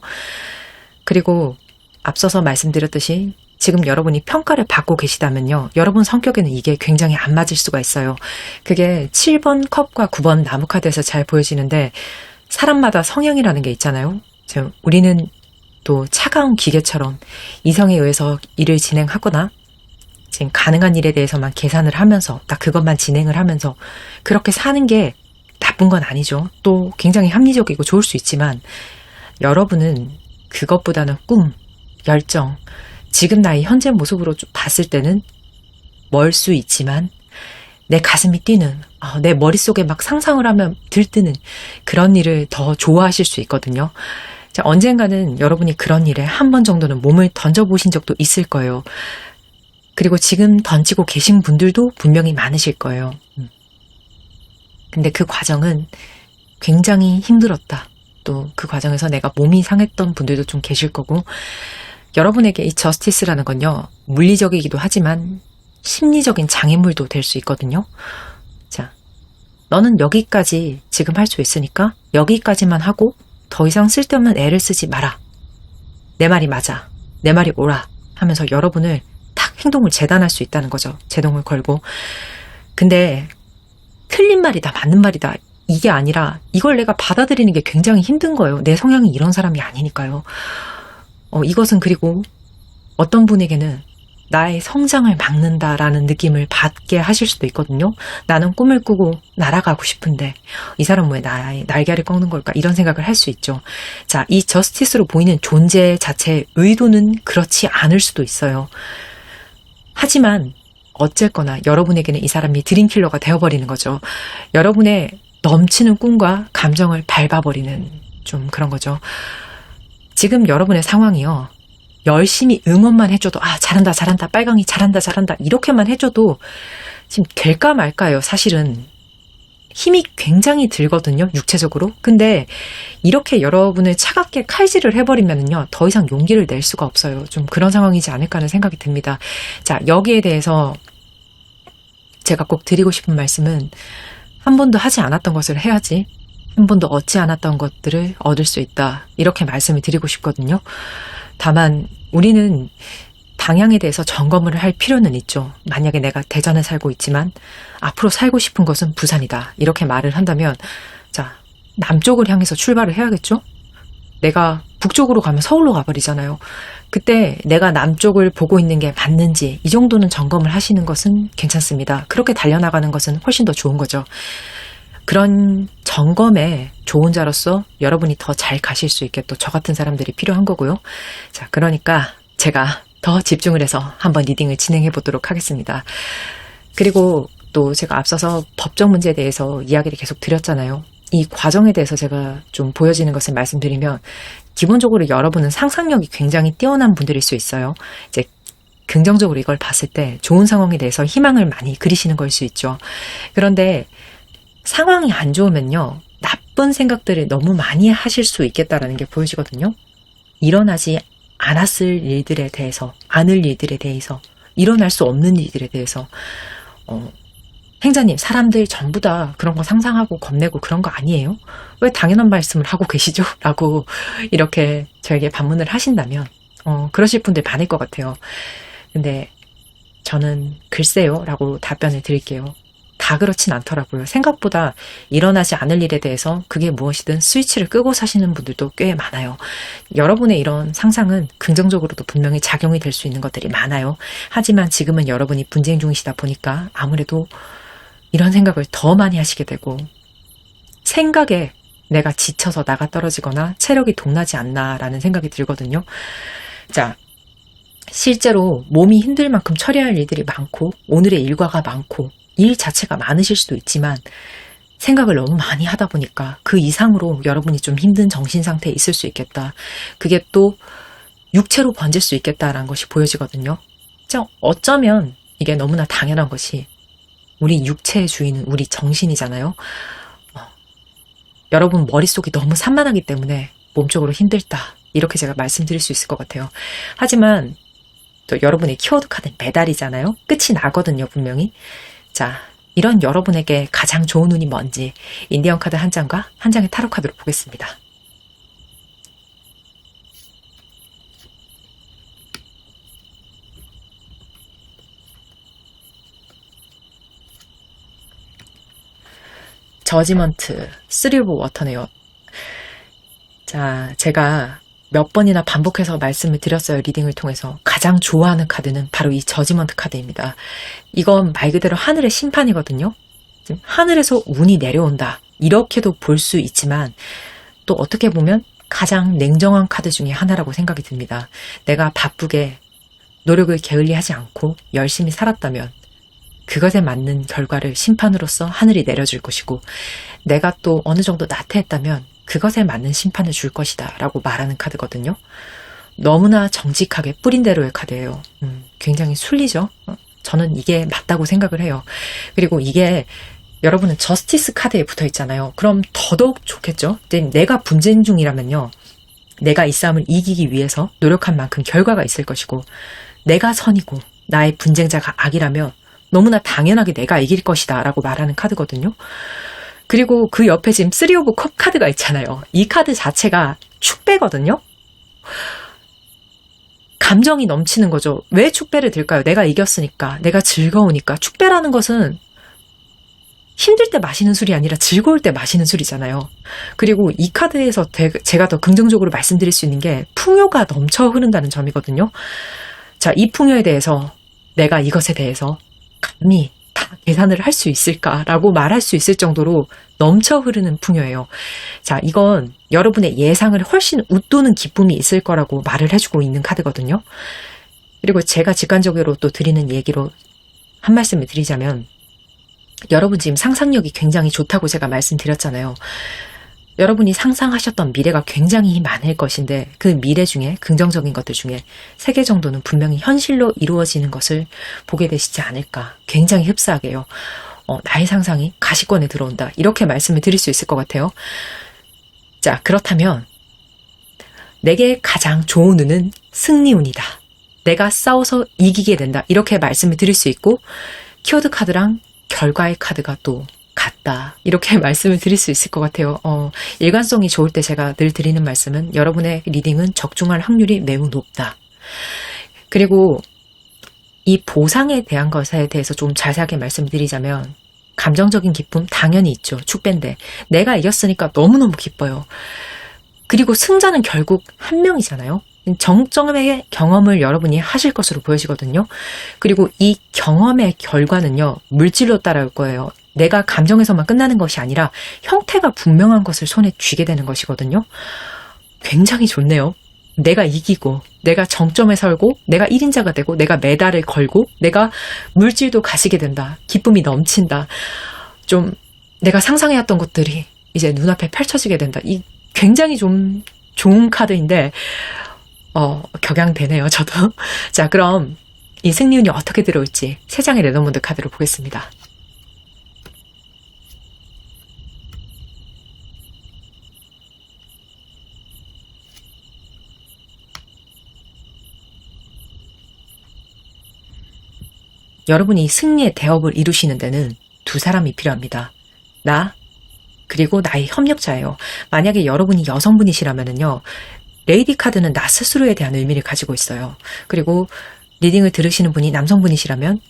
그리고 앞서서 말씀드렸듯이 지금 여러분이 평가를 받고 계시다면요. 여러분 성격에는 이게 굉장히 안 맞을 수가 있어요. 그게 7번 컵과 9번 나무 카드에서 잘 보여지는데 사람마다 성향이라는 게 있잖아요. 우리는 또 차가운 기계처럼 이성에 의해서 일을 진행하거나 지금 가능한 일에 대해서만 계산을 하면서 딱 그것만 진행을 하면서 그렇게 사는 게 나쁜 건 아니죠. 또 굉장히 합리적이고 좋을 수 있지만 여러분은 그것보다는 꿈, 열정, 지금 나의 현재 모습으로 봤을 때는 멀 수 있지만 내 가슴이 뛰는, 내 머릿속에 막 상상을 하면 들뜨는 그런 일을 더 좋아하실 수 있거든요. 자, 언젠가는 여러분이 그런 일에 한 번 정도는 몸을 던져보신 적도 있을 거예요. 그리고 지금 던지고 계신 분들도 분명히 많으실 거예요. 근데 그 과정은 굉장히 힘들었다. 또 그 과정에서 내가 몸이 상했던 분들도 좀 계실 거고, 여러분에게 이 저스티스라는 건요, 물리적이기도 하지만 심리적인 장애물도 될 수 있거든요. 자, 너는 여기까지 지금 할 수 있으니까 여기까지만 하고 더 이상 쓸데없는 애를 쓰지 마라. 내 말이 맞아. 내 말이 옳아. 하면서 여러분을 탁 행동을 재단할 수 있다는 거죠. 제동을 걸고. 근데 틀린 말이다, 맞는 말이다, 이게 아니라 이걸 내가 받아들이는 게 굉장히 힘든 거예요. 내 성향이 이런 사람이 아니니까요. 이것은 그리고 어떤 분에게는 나의 성장을 막는다라는 느낌을 받게 하실 수도 있거든요. 나는 꿈을 꾸고 날아가고 싶은데 이 사람은 왜 나의 날개를 꺾는 걸까? 이런 생각을 할 수 있죠. 자, 이 저스티스로 보이는 존재 자체의 의도는 그렇지 않을 수도 있어요. 하지만 어쨌거나 여러분에게는 이 사람이 드림킬러가 되어버리는 거죠. 여러분의 넘치는 꿈과 감정을 밟아버리는 좀 그런 거죠. 지금 여러분의 상황이요, 열심히 응원만 해줘도 잘한다 잘한다, 빨강이 잘한다 잘한다 이렇게만 해줘도 지금 될까 말까요. 사실은 힘이 굉장히 들거든요, 육체적으로. 근데 이렇게 여러분을 차갑게 칼질을 해버리면요, 더 이상 용기를 낼 수가 없어요. 좀 그런 상황이지 않을까 하는 생각이 듭니다. 자, 여기에 대해서 제가 꼭 드리고 싶은 말씀은, 한 번도 하지 않았던 것을 해야지 한 번도 얻지 않았던 것들을 얻을 수 있다, 이렇게 말씀을 드리고 싶거든요. 다만 우리는 방향에 대해서 점검을 할 필요는 있죠. 만약에 내가 대전에 살고 있지만 앞으로 살고 싶은 것은 부산이다, 이렇게 말을 한다면, 자, 남쪽을 향해서 출발을 해야겠죠. 내가 북쪽으로 가면 서울로 가버리잖아요. 그때 내가 남쪽을 보고 있는 게 맞는지 이 정도는 점검을 하시는 것은 괜찮습니다. 그렇게 달려나가는 것은 훨씬 더 좋은 거죠. 그런 점검에 좋은 자로서 여러분이 더 잘 가실 수 있게 또 저 같은 사람들이 필요한 거고요. 자, 그러니까 제가 더 집중을 해서 한번 리딩을 진행해 보도록 하겠습니다. 그리고 또 제가 앞서서 법적 문제에 대해서 이야기를 계속 드렸잖아요. 이 과정에 대해서 제가 좀 보여지는 것을 말씀드리면, 기본적으로 여러분은 상상력이 굉장히 뛰어난 분들일 수 있어요. 이제 긍정적으로 이걸 봤을 때 좋은 상황에 대해서 희망을 많이 그리시는 걸 수 있죠. 그런데 상황이 안 좋으면요, 나쁜 생각들을 너무 많이 하실 수 있겠다라는 게 보여지거든요. 일어나지 않았을 일들에 대해서, 않을 일들에 대해서, 일어날 수 없는 일들에 대해서, 행자님, 사람들 전부 다 그런 거 상상하고 겁내고 그런 거 아니에요? 왜 당연한 말씀을 하고 계시죠? 라고 이렇게 저에게 반문을 하신다면 그러실 분들 많을 것 같아요. 근데 저는 글쎄요 라고 답변을 드릴게요. 다 그렇진 않더라고요. 생각보다 일어나지 않을 일에 대해서 그게 무엇이든 스위치를 끄고 사시는 분들도 꽤 많아요. 여러분의 이런 상상은 긍정적으로도 분명히 작용이 될 수 있는 것들이 많아요. 하지만 지금은 여러분이 분쟁 중이시다 보니까 아무래도 이런 생각을 더 많이 하시게 되고, 생각에 내가 지쳐서 나가 떨어지거나 체력이 동나지 않나라는 생각이 들거든요. 자, 실제로 몸이 힘들 만큼 처리할 일들이 많고 오늘의 일과가 많고 일 자체가 많으실 수도 있지만, 생각을 너무 많이 하다 보니까 그 이상으로 여러분이 좀 힘든 정신 상태에 있을 수 있겠다. 그게 또 육체로 번질 수 있겠다라는 것이 보여지거든요. 자, 어쩌면 이게 너무나 당연한 것이, 우리 육체의 주인은 우리 정신이잖아요. 여러분 머릿속이 너무 산만하기 때문에 몸적으로 힘들다, 이렇게 제가 말씀드릴 수 있을 것 같아요. 하지만 또 여러분의 키워드 카드는 메달이잖아요. 끝이 나거든요, 분명히. 자, 이런 여러분에게 가장 좋은 운이 뭔지 인디언 카드 한 장과 한 장의 타로 카드로 보겠습니다. 저지먼트 3 오브 워터네요. 자, 제가 몇 번이나 반복해서 말씀을 드렸어요. 리딩을 통해서 가장 좋아하는 카드는 바로 이 저지먼트 카드입니다. 이건 말 그대로 하늘의 심판이거든요. 지금 하늘에서 운이 내려온다, 이렇게도 볼 수 있지만 또 어떻게 보면 가장 냉정한 카드 중에 하나라고 생각이 듭니다. 내가 바쁘게 노력을 게을리하지 않고 열심히 살았다면 그것에 맞는 결과를 심판으로서 하늘이 내려줄 것이고, 내가 또 어느 정도 나태했다면 그것에 맞는 심판을 줄 것이다 라고 말하는 카드거든요. 너무나 정직하게 뿌린 대로의 카드예요. 굉장히 순리죠. 저는 이게 맞다고 생각을 해요. 그리고 이게 여러분은 저스티스 카드에 붙어 있잖아요. 그럼 더더욱 좋겠죠. 내가 분쟁 중이라면요. 내가 이 싸움을 이기기 위해서 노력한 만큼 결과가 있을 것이고, 내가 선이고 나의 분쟁자가 악이라면 너무나 당연하게 내가 이길 것이다 라고 말하는 카드거든요. 그리고 그 옆에 지금 3 오브 컵 카드가 있잖아요. 이 카드 자체가 축배거든요. 감정이 넘치는 거죠. 왜 축배를 들까요? 내가 이겼으니까, 내가 즐거우니까. 축배라는 것은 힘들 때 마시는 술이 아니라 즐거울 때 마시는 술이잖아요. 그리고 이 카드에서 제가 더 긍정적으로 말씀드릴 수 있는 게 풍요가 넘쳐 흐른다는 점이거든요. 자, 이 풍요에 대해서 내가 이것에 대해서 감히 다 계산을 할 수 있을까라고 말할 수 있을 정도로 넘쳐 흐르는 풍요예요. 자, 이건 여러분의 예상을 훨씬 웃도는 기쁨이 있을 거라고 말을 해주고 있는 카드거든요. 그리고 제가 직관적으로 또 드리는 얘기로 한 말씀을 드리자면, 여러분 지금 상상력이 굉장히 좋다고 제가 말씀드렸잖아요. 여러분이 상상하셨던 미래가 굉장히 많을 것인데, 그 미래 중에 긍정적인 것들 중에 3개 정도는 분명히 현실로 이루어지는 것을 보게 되시지 않을까. 굉장히 흡사하게요. 나의 상상이 가시권에 들어온다. 이렇게 말씀을 드릴 수 있을 것 같아요. 자, 그렇다면 내게 가장 좋은 운은 승리운이다. 내가 싸워서 이기게 된다. 이렇게 말씀을 드릴 수 있고, 키워드 카드랑 결과의 카드가 또 같다. 이렇게 말씀을 드릴 수 있을 것 같아요. 일관성이 좋을 때 제가 늘 드리는 말씀은, 여러분의 리딩은 적중할 확률이 매우 높다. 그리고 이 보상에 대한 것에 대해서 좀 자세하게 말씀드리자면, 감정적인 기쁨 당연히 있죠. 축배인데 내가 이겼으니까 너무너무 기뻐요. 그리고 승자는 결국 한 명이잖아요. 정점의 경험을 여러분이 하실 것으로 보여지거든요. 그리고 이 경험의 결과는요, 물질로 따라올 거예요. 내가 감정에서만 끝나는 것이 아니라 형태가 분명한 것을 손에 쥐게 되는 것이거든요. 굉장히 좋네요. 내가 이기고, 내가 정점에 설고, 내가 1인자가 되고, 내가 메달을 걸고, 내가 물질도 가지게 된다. 기쁨이 넘친다. 좀 내가 상상해왔던 것들이 이제 눈앞에 펼쳐지게 된다. 이 굉장히 좀 좋은 카드인데 격양되네요, 저도. 자, 그럼 이 승리운이 어떻게 들어올지 3장의 레더문드 카드로 보겠습니다. 여러분이 승리의 대업을 이루시는 데는 2사람이 필요합니다. 나, 그리고 나의 협력자예요. 만약에 여러분이 여성분이시라면요, 레이디 카드는 나 스스로에 대한 의미를 가지고 있어요. 그리고 리딩을 들으시는 분이 남성분이시라면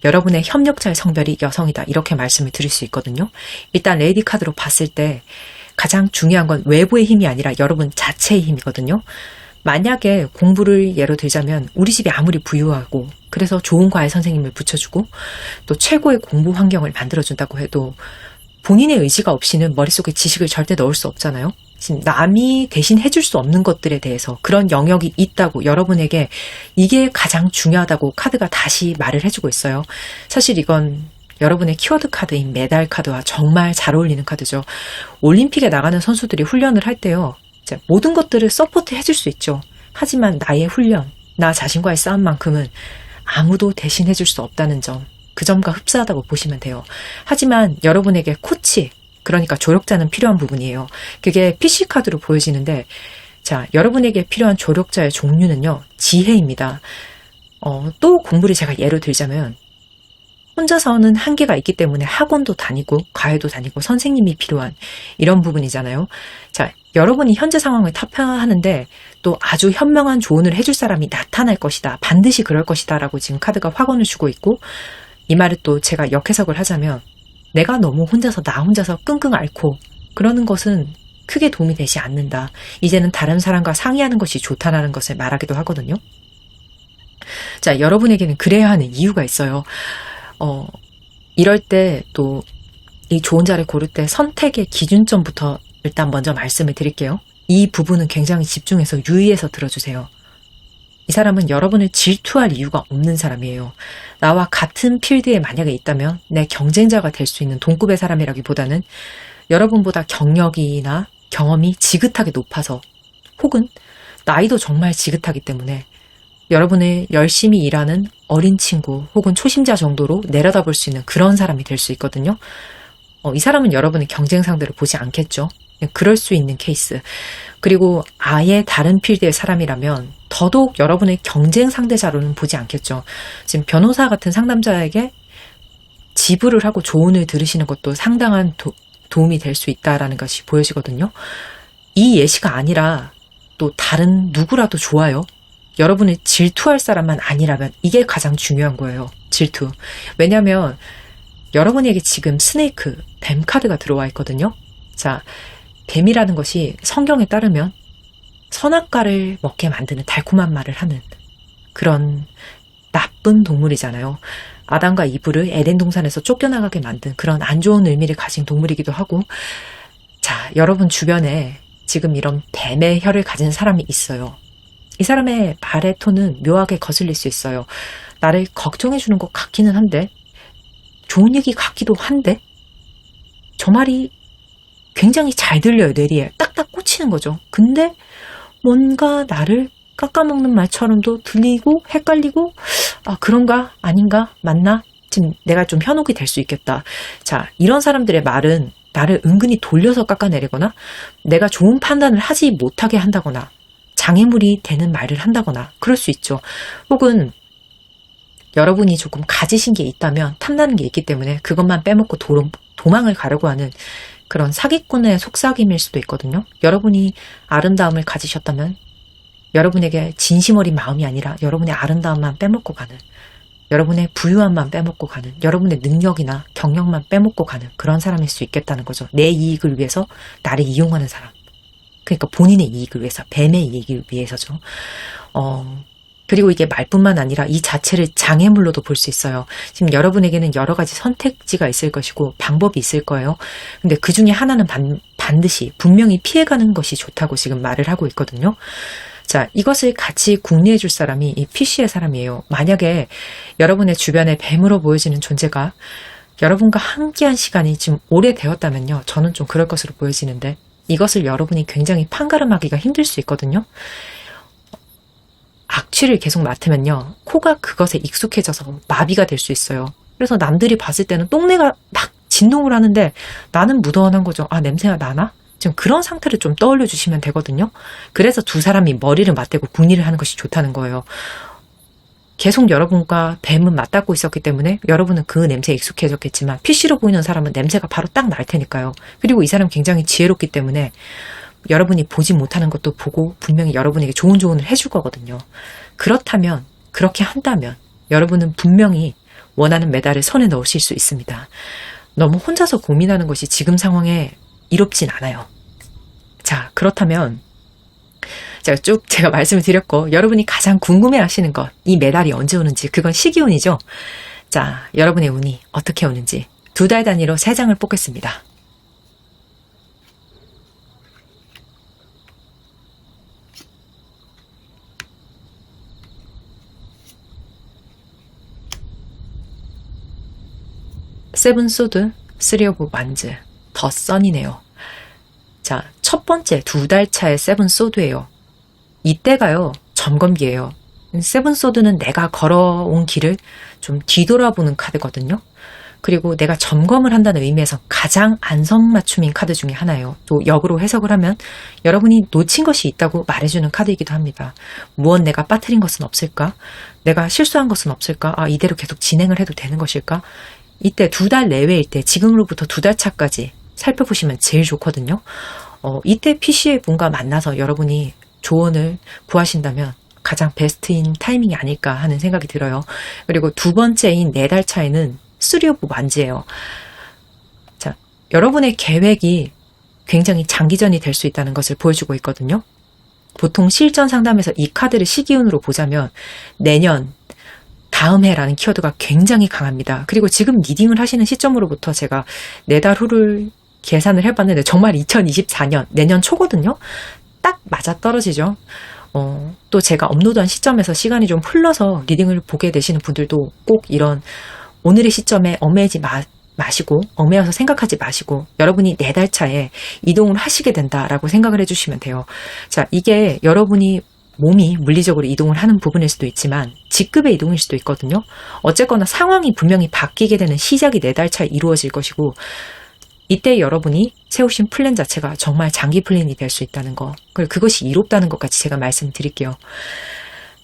여러분의 협력자의 성별이 여성이다. 이렇게 말씀을 드릴 수 있거든요. 일단 레이디 카드로 봤을 때 가장 중요한 건 외부의 힘이 아니라 여러분 자체의 힘이거든요. 만약에 공부를 예로 들자면, 우리 집이 아무리 부유하고 그래서 좋은 과외 선생님을 붙여주고 또 최고의 공부 환경을 만들어준다고 해도 본인의 의지가 없이는 머릿속에 지식을 절대 넣을 수 없잖아요. 지금 남이 대신 해줄 수 없는 것들에 대해서 그런 영역이 있다고, 여러분에게 이게 가장 중요하다고 카드가 다시 말을 해주고 있어요. 사실 이건 여러분의 키워드 카드인 메달 카드와 정말 잘 어울리는 카드죠. 올림픽에 나가는 선수들이 훈련을 할 때요, 모든 것들을 서포트 해줄 수 있죠. 하지만 나의 훈련, 나 자신과의 싸움만큼은 아무도 대신해줄 수 없다는 점, 그 점과 흡사하다고 보시면 돼요. 하지만 여러분에게 코치, 그러니까 조력자는 필요한 부분이에요. 그게 PC카드로 보여지는데, 자, 여러분에게 필요한 조력자의 종류는요, 지혜입니다. 또 공부를 제가 예로 들자면, 혼자서는 한계가 있기 때문에 학원도 다니고 과외도 다니고 선생님이 필요한 이런 부분이잖아요. 자, 여러분이 현재 상황을 타파하는데 또 아주 현명한 조언을 해줄 사람이 나타날 것이다. 반드시 그럴 것이다. 라고 지금 카드가 확언을 주고 있고, 이 말을 또 제가 역해석을 하자면, 내가 너무 나 혼자서 끙끙 앓고 그러는 것은 크게 도움이 되지 않는다. 이제는 다른 사람과 상의하는 것이 좋다라는 것을 말하기도 하거든요. 자, 여러분에게는 그래야 하는 이유가 있어요. 이럴 때 또 이 좋은 자를 고를 때 선택의 기준점부터 일단 먼저 말씀을 드릴게요. 이 부분은 굉장히 집중해서 유의해서 들어주세요. 이 사람은 여러분을 질투할 이유가 없는 사람이에요. 나와 같은 필드에 만약에 있다면 내 경쟁자가 될 수 있는 동급의 사람이라기보다는 여러분보다 경력이나 경험이 지긋하게 높아서, 혹은 나이도 정말 지긋하기 때문에 여러분의 열심히 일하는 어린 친구 혹은 초심자 정도로 내려다볼 수 있는 그런 사람이 될 수 있거든요. 이 사람은 여러분의 경쟁 상대로 보지 않겠죠. 그럴 수 있는 케이스. 그리고 아예 다른 필드의 사람이라면 더더욱 여러분의 경쟁 상대자로는 보지 않겠죠. 지금 변호사 같은 상담자에게 지불을 하고 조언을 들으시는 것도 상당한 도움이 될 수 있다라는 것이 보여지거든요. 이 예시가 아니라 또 다른 누구라도 좋아요. 여러분을 질투할 사람만 아니라면 이게 가장 중요한 거예요. 질투. 왜냐하면 여러분에게 지금 스네이크, 뱀 카드가 들어와 있거든요. 자, 뱀이라는 것이 성경에 따르면 선악과를 먹게 만드는 달콤한 말을 하는 그런 나쁜 동물이잖아요. 아담과 이브를 에덴 동산에서 쫓겨나가게 만든 그런 안 좋은 의미를 가진 동물이기도 하고, 자, 여러분 주변에 지금 이런 뱀의 혀를 가진 사람이 있어요. 이 사람의 말의 톤은 묘하게 거슬릴 수 있어요. 나를 걱정해주는 것 같기는 한데, 좋은 얘기 같기도 한데, 저 말이 굉장히 잘 들려요. 뇌리에 딱딱 꽂히는 거죠. 근데 뭔가 나를 깎아먹는 말처럼도 들리고 헷갈리고, 아, 그런가? 아닌가? 맞나? 지금 내가 좀 현혹이 될 수 있겠다. 자, 이런 사람들의 말은 나를 은근히 돌려서 깎아내리거나 내가 좋은 판단을 하지 못하게 한다거나 장애물이 되는 말을 한다거나 그럴 수 있죠. 혹은 여러분이 조금 가지신 게 있다면 탐나는 게 있기 때문에 그것만 빼먹고 도망을 가려고 하는 그런 사기꾼의 속삭임일 수도 있거든요. 여러분이 아름다움을 가지셨다면 여러분에게 진심 어린 마음이 아니라 여러분의 아름다움만 빼먹고 가는, 여러분의 부유함만 빼먹고 가는, 여러분의 능력이나 경력만 빼먹고 가는 그런 사람일 수 있겠다는 거죠. 내 이익을 위해서 나를 이용하는 사람. 그러니까 본인의 이익을 위해서, 뱀의 이익을 위해서죠. 그리고 이게 말뿐만 아니라 이 자체를 장애물로도 볼 수 있어요. 지금 여러분에게는 여러 가지 선택지가 있을 것이고 방법이 있을 거예요. 근데 그 중에 하나는 반드시 분명히 피해가는 것이 좋다고 지금 말을 하고 있거든요. 자, 이것을 같이 궁리해 줄 사람이 이 PC의 사람이에요. 만약에 여러분의 주변에 뱀으로 보여지는 존재가 여러분과 함께한 시간이 지금 오래되었다면요. 저는 좀 그럴 것으로 보여지는데 이것을 여러분이 굉장히 판가름하기가 힘들 수 있거든요. 악취를 계속 맡으면요. 코가 그것에 익숙해져서 마비가 될 수 있어요. 그래서 남들이 봤을 때는 똥내가 막 진동을 하는데 나는 무던한 거죠. 아, 냄새가 나나? 지금 그런 상태를 좀 떠올려 주시면 되거든요. 그래서 두 사람이 머리를 맞대고 궁리를 하는 것이 좋다는 거예요. 계속 여러분과 뱀은 맞닿고 있었기 때문에 여러분은 그 냄새에 익숙해졌겠지만 PC로 보이는 사람은 냄새가 바로 딱 날 테니까요. 그리고 이 사람 굉장히 지혜롭기 때문에 여러분이 보지 못하는 것도 보고 분명히 여러분에게 좋은 조언을 해줄 거거든요. 그렇다면, 그렇게 한다면 여러분은 분명히 원하는 메달을 손에 넣으실 수 있습니다. 너무 혼자서 고민하는 것이 지금 상황에 이롭진 않아요. 자, 그렇다면 제가 말씀을 드렸고 여러분이 가장 궁금해 하시는 것, 이 메달이 언제 오는지, 그건 시기운이죠. 자, 여러분의 운이 어떻게 오는지 2달 단위로 3장을 뽑겠습니다. 세븐 소드, 3 오브 완즈, 더 선이네요. 자, 첫 번째 2달 차의 세븐 소드예요. 이때가요, 점검기예요. 세븐 소드는 내가 걸어온 길을 좀 뒤돌아보는 카드거든요. 그리고 내가 점검을 한다는 의미에서 가장 안성맞춤인 카드 중에 하나예요. 또 역으로 해석을 하면 여러분이 놓친 것이 있다고 말해주는 카드이기도 합니다. 무언 내가 빠뜨린 것은 없을까? 내가 실수한 것은 없을까? 아, 이대로 계속 진행을 해도 되는 것일까? 이때 2달 내외일 때, 지금으로부터 2달 차까지 살펴보시면 제일 좋거든요. 이때 PC의 분과 만나서 여러분이 조언을 구하신다면 가장 베스트인 타이밍이 아닐까 하는 생각이 들어요. 그리고 두 번째인 4달 차에는 3 오브 완즈예요. 자, 여러분의 계획이 굉장히 장기전이 될 수 있다는 것을 보여주고 있거든요. 보통 실전 상담에서 이 카드를 시기운으로 보자면 내년, 다음 해라는 키워드가 굉장히 강합니다. 그리고 지금 리딩을 하시는 시점으로부터 제가 4달 후를 계산을 해봤는데 정말 2024년, 내년 초거든요. 딱 맞아떨어지죠. 또 제가 업로드한 시점에서 시간이 좀 흘러서 리딩을 보게 되시는 분들도 꼭 이런 오늘의 시점에 얽매이지 마시고 얽매여서 생각하지 마시고 여러분이 4달 차에 이동을 하시게 된다라고 생각을 해주시면 돼요. 자, 이게 여러분이 몸이 물리적으로 이동을 하는 부분일 수도 있지만 직급의 이동일 수도 있거든요. 어쨌거나 상황이 분명히 바뀌게 되는 시작이 4달 차에 이루어질 것이고 이때 여러분이 세우신 플랜 자체가 정말 장기 플랜이 될 수 있다는 거, 그것이 이롭다는 것까지 제가 말씀드릴게요.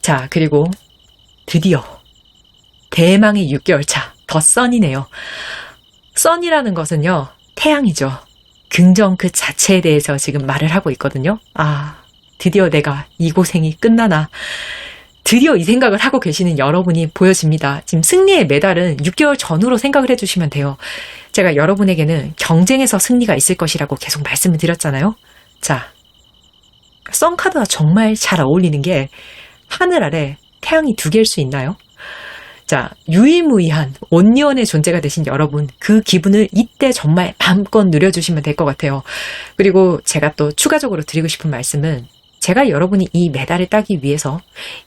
자, 그리고 드디어 대망의 6개월 차, 더 선이네요. 선이라는 것은요, 태양이죠. 긍정 그 자체에 대해서 지금 말을 하고 있거든요. 아, 드디어 내가 이 고생이 끝나나. 드디어 이 생각을 하고 계시는 여러분이 보여집니다. 지금 승리의 메달은 6개월 전으로 생각을 해주시면 돼요. 제가 여러분에게는 경쟁에서 승리가 있을 것이라고 계속 말씀을 드렸잖아요. 자, 선 카드와 정말 잘 어울리는 게 하늘 아래 태양이 2개일 수 있나요? 자, 유일무이한 온리원의 존재가 되신 여러분, 그 기분을 이때 정말 마음껏 누려주시면 될 것 같아요. 그리고 제가 또 추가적으로 드리고 싶은 말씀은 제가 여러분이 이 메달을 따기 위해서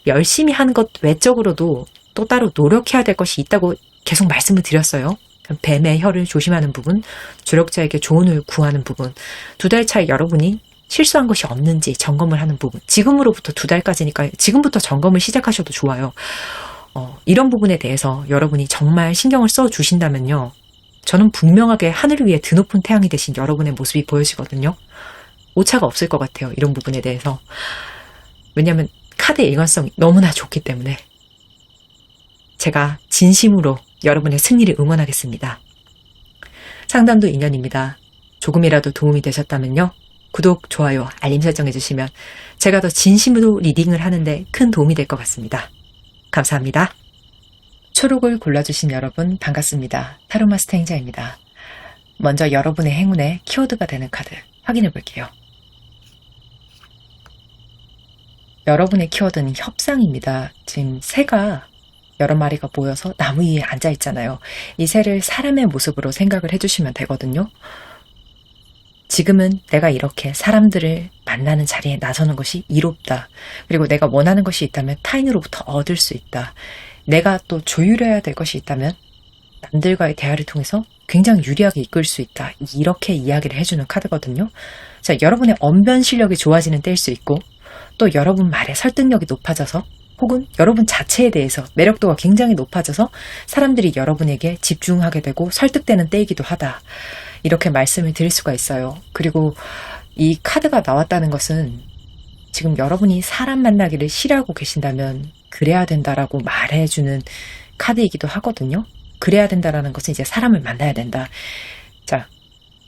열심히 하는 것 외적으로도 또 따로 노력해야 될 것이 있다고 계속 말씀을 드렸어요. 뱀의 혀를 조심하는 부분, 조력자에게 조언을 구하는 부분, 2달 차에 여러분이 실수한 것이 없는지 점검을 하는 부분, 지금으로부터 2달까지니까 지금부터 점검을 시작하셔도 좋아요. 이런 부분에 대해서 여러분이 정말 신경을 써주신다면요, 저는 분명하게 하늘 위에 드높은 태양이 되신 여러분의 모습이 보여지거든요. 오차가 없을 것 같아요. 이런 부분에 대해서. 왜냐하면 카드의 일관성이 너무나 좋기 때문에. 제가 진심으로 여러분의 승리를 응원하겠습니다. 상담도 인연입니다. 조금이라도 도움이 되셨다면요, 구독, 좋아요, 알림 설정해 주시면 제가 더 진심으로 리딩을 하는데 큰 도움이 될 것 같습니다. 감사합니다. 초록을 골라주신 여러분 반갑습니다. 타로마스터 행자입니다. 먼저 여러분의 행운의 키워드가 되는 카드 확인해 볼게요. 여러분의 키워드는 협상입니다. 지금 새가 여러 마리가 모여서 나무 위에 앉아 있잖아요. 이 새를 사람의 모습으로 생각을 해주시면 되거든요. 지금은 내가 이렇게 사람들을 만나는 자리에 나서는 것이 이롭다. 그리고 내가 원하는 것이 있다면 타인으로부터 얻을 수 있다. 내가 또 조율해야 될 것이 있다면 남들과의 대화를 통해서 굉장히 유리하게 이끌 수 있다. 이렇게 이야기를 해주는 카드거든요. 자, 여러분의 언변 실력이 좋아지는 때일 수 있고, 또 여러분 말의 설득력이 높아져서, 혹은 여러분 자체에 대해서 매력도가 굉장히 높아져서 사람들이 여러분에게 집중하게 되고 설득되는 때이기도 하다. 이렇게 말씀을 드릴 수가 있어요. 그리고 이 카드가 나왔다는 것은 지금 여러분이 사람 만나기를 싫어하고 계신다면 그래야 된다라고 말해주는 카드이기도 하거든요. 그래야 된다라는 것은 이제 사람을 만나야 된다. 자,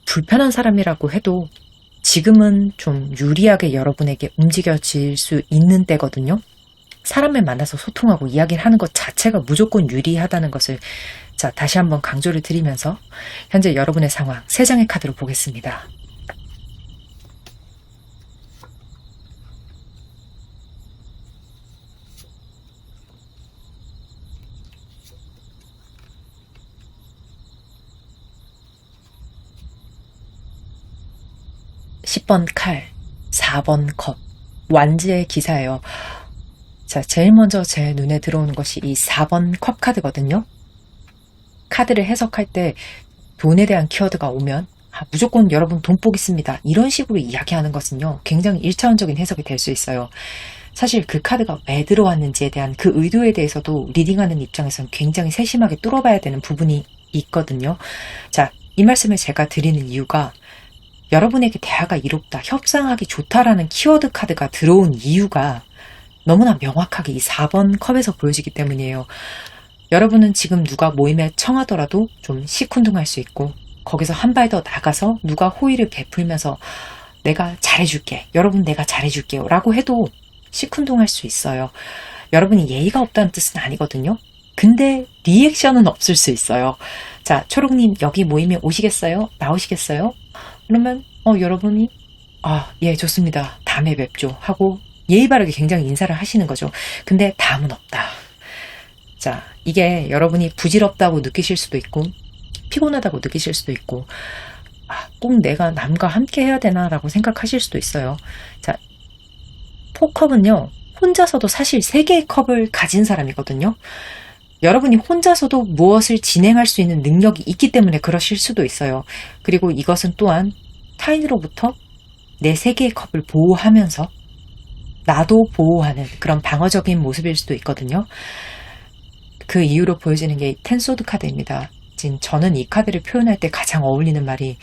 불편한 사람이라고 해도 지금은 좀 유리하게 여러분에게 움직여질 수 있는 때거든요. 사람을 만나서 소통하고 이야기를 하는 것 자체가 무조건 유리하다는 것을, 자, 다시 한번 강조를 드리면서 현재 여러분의 상황 3장의 카드로 보겠습니다. (10번) 칼, 4번 컵, 완지의 기사예요. 자, 제일 먼저 제 눈에 들어오는 것이 이 4번 컵 카드거든요. 카드를 해석할 때 돈에 대한 키워드가 오면 무조건 여러분 돈복 있습니다. 이런 식으로 이야기하는 것은요, 굉장히 1차원적인 해석이 될 수 있어요. 사실 그 카드가 왜 들어왔는지에 대한 그 의도에 대해서도 리딩하는 입장에서는 굉장히 세심하게 뚫어봐야 되는 부분이 있거든요. 자, 이 말씀을 제가 드리는 이유가 여러분에게 대화가 이롭다, 협상하기 좋다라는 키워드 카드가 들어온 이유가 너무나 명확하게 이 4번 컵에서 보여지기 때문이에요. 여러분은 지금 누가 모임에 청하더라도 좀 시큰둥할 수 있고, 거기서 한 발 더 나가서 누가 호의를 베풀면서 내가 잘해줄게, 여러분 내가 잘해줄게요 라고 해도 시큰둥할 수 있어요. 여러분이 예의가 없다는 뜻은 아니거든요. 근데 리액션은 없을 수 있어요. 자, 초록님 여기 모임에 오시겠어요? 나오시겠어요? 그러면 여러분이 예, 좋습니다, 다음에 뵙죠 하고 예의 바르게 굉장히 인사를 하시는 거죠. 근데 다음은 없다. 자, 이게 여러분이 부질없다고 느끼실 수도 있고 피곤하다고 느끼실 수도 있고 꼭 내가 남과 함께 해야 되나 라고 생각하실 수도 있어요. 자, 포컵은요, 혼자서도 사실 3개의 컵을 가진 사람이거든요. 여러분이 혼자서도 무엇을 진행할 수 있는 능력이 있기 때문에 그러실 수도 있어요. 그리고 이것은 또한 타인으로부터 내 세계의 컵을 보호하면서 나도 보호하는 그런 방어적인 모습일 수도 있거든요. 그 이유로 보여지는 게 텐소드 카드입니다. 저는 이 카드를 표현할 때 가장 어울리는 말이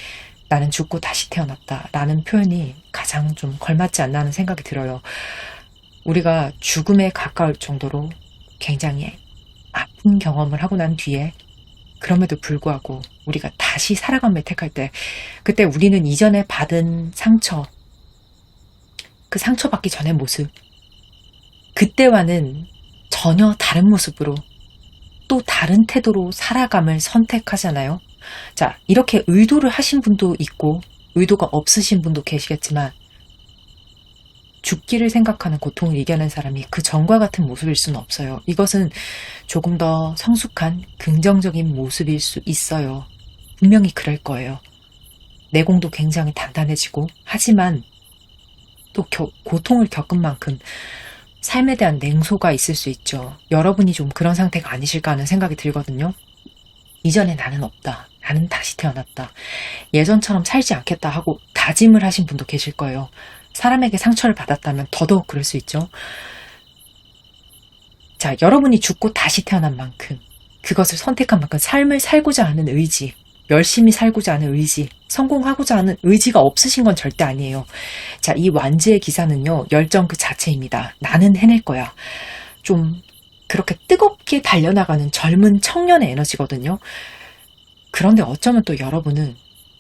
나는 죽고 다시 태어났다 라는 표현이 가장 좀 걸맞지 않나 하는 생각이 들어요. 우리가 죽음에 가까울 정도로 굉장히 아픈 경험을 하고 난 뒤에 그럼에도 불구하고 우리가 다시 살아감을 택할 때 그때 우리는 이전에 받은 상처, 그 상처받기 전의 모습, 그때와는 전혀 다른 모습으로 또 다른 태도로 살아감을 선택하잖아요. 자, 이렇게 의도를 하신 분도 있고 의도가 없으신 분도 계시겠지만 죽기를 생각하는 고통을 이겨낸 사람이 그 전과 같은 모습일 수는 없어요. 이것은 조금 더 성숙한 긍정적인 모습일 수 있어요. 분명히 그럴 거예요. 내공도 굉장히 단단해지고 하지만 또 고통을 겪은 만큼 삶에 대한 냉소가 있을 수 있죠. 여러분이 좀 그런 상태가 아니실까 하는 생각이 들거든요. 이전에 나는 없다. 나는 다시 태어났다. 예전처럼 살지 않겠다 하고 다짐을 하신 분도 계실 거예요. 사람에게 상처를 받았다면 더더욱 그럴 수 있죠. 자, 여러분이 죽고 다시 태어난 만큼, 그것을 선택한 만큼 삶을 살고자 하는 의지, 열심히 살고자 하는 의지, 성공하고자 하는 의지가 없으신 건 절대 아니에요. 자, 이 완지의 기사는요, 열정 그 자체입니다. 나는 해낼 거야. 좀 그렇게 뜨겁게 달려나가는 젊은 청년의 에너지거든요. 그런데 어쩌면 또 여러분은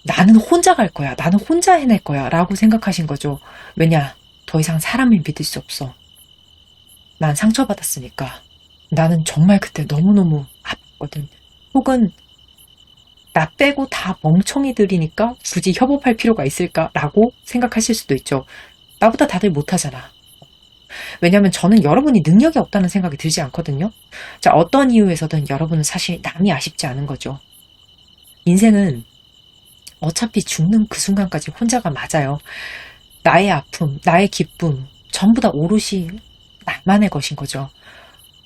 나는 혼자 갈 거야. 나는 혼자 해낼 거야. 라고 생각하신 거죠. 왜냐? 더 이상 사람을 믿을 수 없어. 난 상처받았으니까. 나는 정말 그때 너무너무 아팠거든. 혹은 나 빼고 다 멍청이들이니까 굳이 협업할 필요가 있을까라고 생각하실 수도 있죠. 나보다 다들 못하잖아. 왜냐하면 저는 여러분이 능력이 없다는 생각이 들지 않거든요. 자, 어떤 이유에서든 여러분은 사실 남이 아쉽지 않은 거죠. 인생은 어차피 죽는 그 순간까지 혼자가 맞아요. 나의 아픔, 나의 기쁨 전부 다 오롯이 나만의 것인 거죠.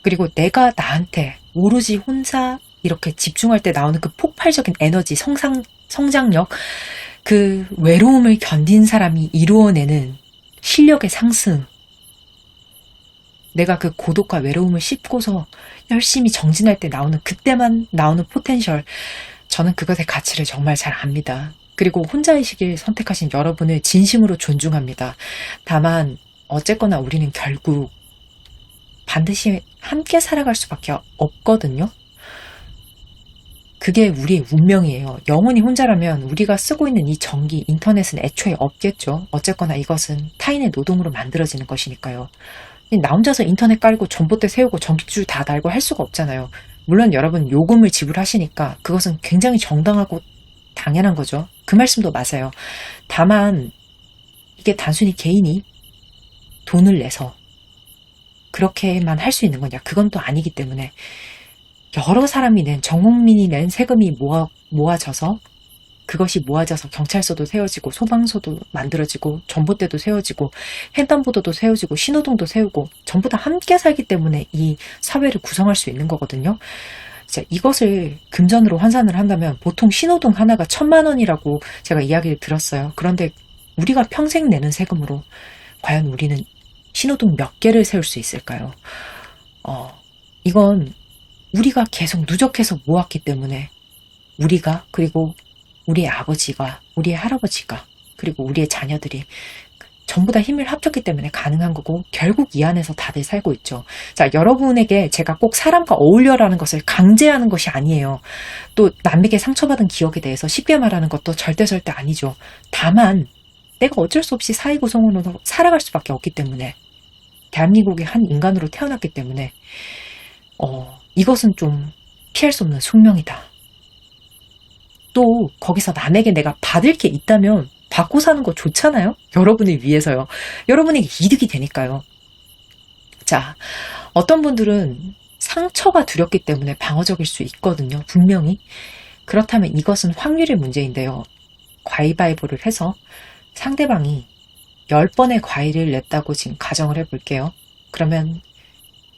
그리고 내가 나한테 오로지 혼자 이렇게 집중할 때 나오는 그 폭발적인 에너지, 성장력, 그 외로움을 견딘 사람이 이루어내는 실력의 상승, 내가 그 고독과 외로움을 씹고서 열심히 정진할 때 나오는 그때만 나오는 포텐셜, 저는 그것의 가치를 정말 잘 압니다. 그리고 혼자이시길 선택하신 여러분을 진심으로 존중합니다. 다만 어쨌거나 우리는 결국 반드시 함께 살아갈 수밖에 없거든요. 그게 우리의 운명이에요. 영원히 혼자라면 우리가 쓰고 있는 이 전기, 인터넷은 애초에 없겠죠. 어쨌거나 이것은 타인의 노동으로 만들어지는 것이니까요. 나 혼자서 인터넷 깔고 전봇대 세우고 전기줄 다 달고 할 수가 없잖아요. 물론 여러분 요금을 지불하시니까 그것은 굉장히 정당하고 당연한 거죠. 그 말씀도 맞아요. 다만 이게 단순히 개인이 돈을 내서 그렇게만 할 수 있는 거냐? 그건 또 아니기 때문에 여러 사람이 낸, 전 국민이 낸 세금이 모아져서 그것이 모아져서 경찰서도 세워지고 소방서도 만들어지고 전봇대도 세워지고 횡단보도도 세워지고 신호등도 세우고 전부 다 함께 살기 때문에 이 사회를 구성할 수 있는 거거든요. 자, 이것을 금전으로 환산을 한다면 보통 신호등 하나가 1,000만 원이라고 제가 이야기를 들었어요. 그런데 우리가 평생 내는 세금으로 과연 우리는 신호등 몇 개를 세울 수 있을까요? 이건 우리가 계속 누적해서 모았기 때문에 우리가, 그리고 우리의 아버지가, 우리의 할아버지가, 그리고 우리의 자녀들이 전부 다 힘을 합쳤기 때문에 가능한 거고 결국 이 안에서 다들 살고 있죠. 자, 여러분에게 제가 꼭 사람과 어울려라는 것을 강제하는 것이 아니에요. 또 남에게 상처받은 기억에 대해서 쉽게 말하는 것도 절대 아니죠. 다만 내가 어쩔 수 없이 사회구성으로 살아갈 수밖에 없기 때문에, 대한민국의 한 인간으로 태어났기 때문에 이것은 좀 피할 수 없는 숙명이다. 또 거기서 남에게 내가 받을 게 있다면 받고 사는 거 좋잖아요? 여러분을 위해서요. 여러분에게 이득이 되니까요. 자, 어떤 분들은 상처가 두렵기 때문에 방어적일 수 있거든요. 분명히. 그렇다면 이것은 확률의 문제인데요. 가위바위보를 해서 상대방이 10번의 과일을 냈다고 지금 가정을 해볼게요. 그러면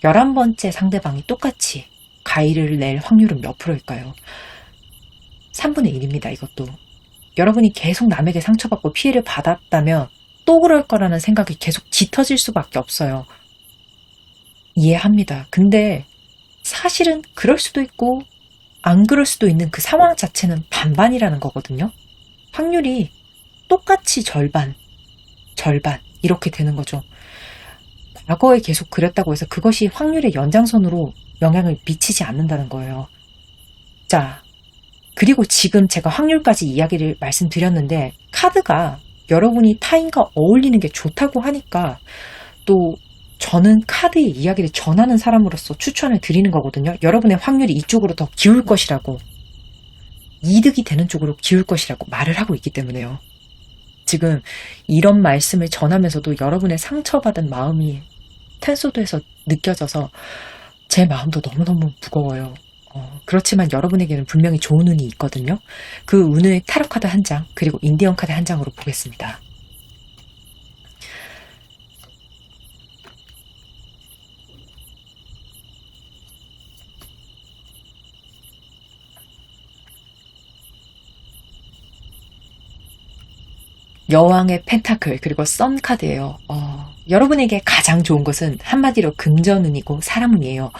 11번째 상대방이 똑같이 가위를 낼 확률은 몇 프로일까요? 3분의 1입니다. 이것도. 여러분이 계속 남에게 상처받고 피해를 받았다면 또 그럴 거라는 생각이 계속 짙어질 수밖에 없어요. 이해합니다. 근데 사실은 그럴 수도 있고 안 그럴 수도 있는 그 상황 자체는 반반이라는 거거든요. 확률이 똑같이 절반 이렇게 되는 거죠. 과거에 계속 그랬다고 해서 그것이 확률의 연장선으로 영향을 미치지 않는다는 거예요. 자, 그리고 지금 제가 확률까지 이야기를 말씀드렸는데 카드가 여러분이 타인과 어울리는 게 좋다고 하니까 또 저는 카드의 이야기를 전하는 사람으로서 추천을 드리는 거거든요. 여러분의 확률이 이쪽으로 더 기울 것이라고, 이득이 되는 쪽으로 기울 것이라고 말을 하고 있기 때문에요. 지금 이런 말씀을 전하면서도 여러분의 상처받은 마음이 텐소드에서 느껴져서 제 마음도 너무너무 무거워요. 그렇지만 여러분에게는 분명히 좋은 운이 있거든요. 그 운을 타로 카드 한 장, 그리고 인디언 카드 한 장으로 보겠습니다. 여왕의 펜타클 그리고 선 카드예요. 여러분에게 가장 좋은 것은 한마디로 금전운이고 사랑운이에요.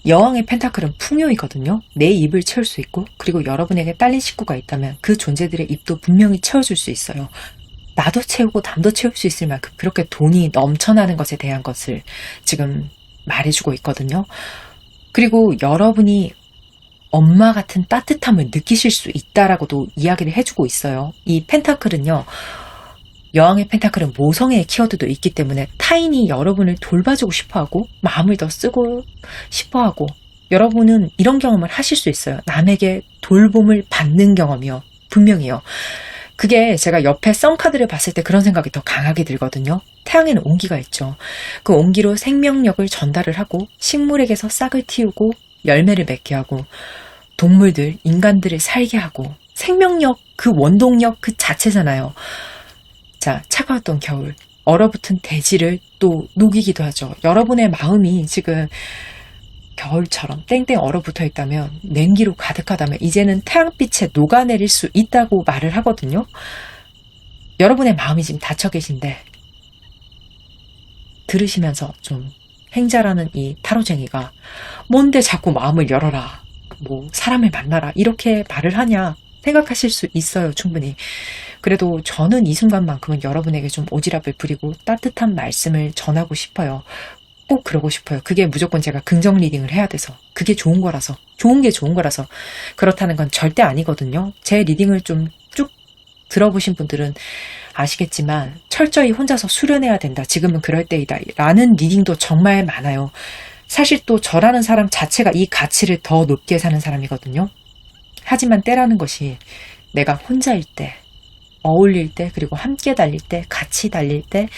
여왕의 펜타클은 풍요이거든요. 내 입을 채울 수 있고, 그리고 여러분에게 딸린 식구가 있다면 그 존재들의 입도 분명히 채워줄 수 있어요. 나도 채우고 남도 채울 수 있을 만큼 그렇게 돈이 넘쳐나는 것에 대한 것을 지금 말해주고 있거든요. 그리고 여러분이 엄마 같은 따뜻함을 느끼실 수 있다라고도 이야기를 해주고 있어요. 이 펜타클은요, 여왕의 펜타클은 모성애의 키워드도 있기 때문에 타인이 여러분을 돌봐주고 싶어하고 마음을 더 쓰고 싶어하고, 여러분은 이런 경험을 하실 수 있어요. 남에게 돌봄을 받는 경험이요. 분명히요. 그게 제가 옆에 썬카드를 봤을 때 그런 생각이 더 강하게 들거든요. 태양에는 온기가 있죠. 그 온기로 생명력을 전달을 하고 식물에게서 싹을 틔우고 열매를 맺게 하고 동물들, 인간들을 살게 하고, 생명력, 그 원동력 그 자체잖아요. 자, 차가웠던 겨울, 얼어붙은 대지를 또 녹이기도 하죠. 여러분의 마음이 지금 겨울처럼 땡땡 얼어붙어 있다면, 냉기로 가득하다면 이제는 태양빛에 녹아내릴 수 있다고 말을 하거든요. 여러분의 마음이 지금 닫혀 계신데 들으시면서 좀 행자라는 이 타로쟁이가 뭔데 자꾸 마음을 열어라, 뭐 사람을 만나라 이렇게 말을 하냐 생각하실 수 있어요. 충분히. 그래도 저는 이 순간만큼은 여러분에게 좀 오지랖을 부리고 따뜻한 말씀을 전하고 싶어요. 꼭 그러고 싶어요. 그게 무조건 제가 긍정 리딩을 해야 돼서, 그게 좋은 거라서, 좋은 게 좋은 거라서 그렇다는 건 절대 아니거든요. 제 리딩을 좀 쭉 들어보신 분들은 아시겠지만 철저히 혼자서 수련해야 된다, 지금은 그럴 때이다 라는 리딩도 정말 많아요. 사실 또 저라는 사람 자체가 이 가치를 더 높게 사는 사람이거든요. 하지만 때라는 것이 내가 혼자일 때, 어울릴 때, 그리고 함께 달릴 때, 같이 달릴 때,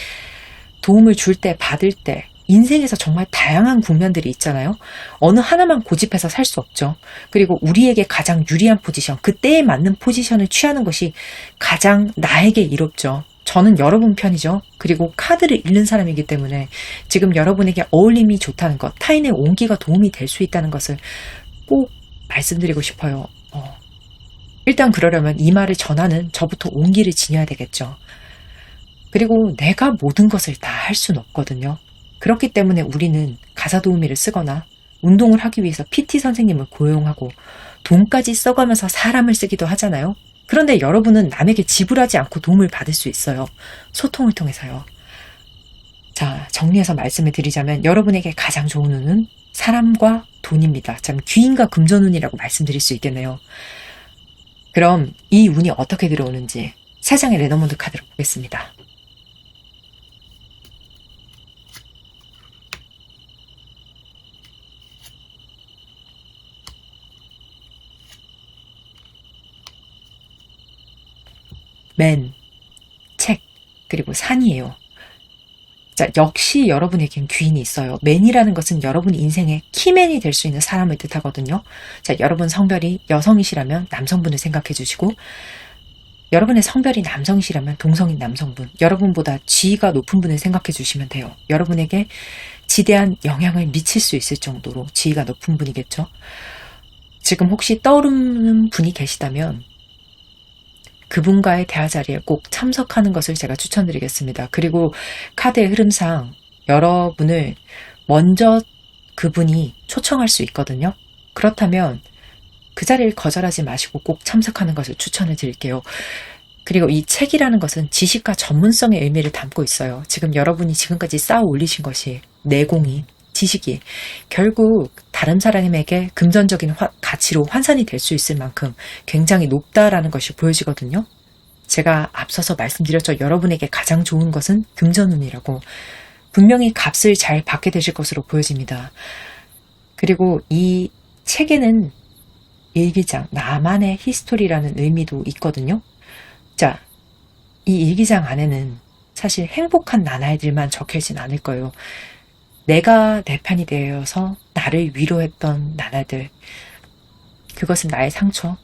도움을 줄 때, 받을 때, 인생에서 정말 다양한 국면들이 있잖아요. 어느 하나만 고집해서 살 수 없죠. 그리고 우리에게 가장 유리한 포지션, 그때에 맞는 포지션을 취하는 것이 가장 나에게 이롭죠. 저는 여러분 편이죠. 그리고 카드를 읽는 사람이기 때문에 지금 여러분에게 어울림이 좋다는 것, 타인의 온기가 도움이 될 수 있다는 것을 꼭 말씀드리고 싶어요. 일단 그러려면 이 말을 전하는 저부터 온기를 지녀야 되겠죠. 그리고 내가 모든 것을 다 할 수는 없거든요. 그렇기 때문에 우리는 가사도우미를 쓰거나 운동을 하기 위해서 PT 선생님을 고용하고 돈까지 써가면서 사람을 쓰기도 하잖아요. 그런데 여러분은 남에게 지불하지 않고 도움을 받을 수 있어요. 소통을 통해서요. 자, 정리해서 말씀을 드리자면 여러분에게 가장 좋은 운은 사람과 돈입니다. 참 귀인과 금전운이라고 말씀드릴 수 있겠네요. 그럼 이 운이 어떻게 들어오는지 3장의 레너먼드 카드를 보겠습니다. 맨, 책, 그리고 산이에요. 자, 역시 여러분에겐 귀인이 있어요. 맨이라는 것은 여러분 인생의 키맨이 될 수 있는 사람을 뜻하거든요. 자, 여러분 성별이 여성이시라면 남성분을 생각해 주시고, 여러분의 성별이 남성이시라면 동성인 남성분, 여러분보다 지위가 높은 분을 생각해 주시면 돼요. 여러분에게 지대한 영향을 미칠 수 있을 정도로 지위가 높은 분이겠죠. 지금 혹시 떠오르는 분이 계시다면 그분과의 대화 자리에 꼭 참석하는 것을 제가 추천드리겠습니다. 그리고 카드의 흐름상 여러분을 먼저 그분이 초청할 수 있거든요. 그렇다면 그 자리를 거절하지 마시고 꼭 참석하는 것을 추천을 드릴게요. 그리고 이 책이라는 것은 지식과 전문성의 의미를 담고 있어요. 지금 여러분이 지금까지 쌓아 올리신 것이 내공이, 지식이 결국 다른 사람에게 금전적인 가치로 환산이 될 수 있을 만큼 굉장히 높다라는 것이 보여지거든요. 제가 앞서서 말씀드렸죠. 여러분에게 가장 좋은 것은 금전운이라고. 분명히 값을 잘 받게 되실 것으로 보여집니다. 그리고 이 책에는 일기장, 나만의 히스토리라는 의미도 있거든요. 자, 이 일기장 안에는 사실 행복한 나날들만 적혀있진 않을 거예요. 내가 내 편이 되어서 나를 위로했던 나날들, 그것은 나의 상처,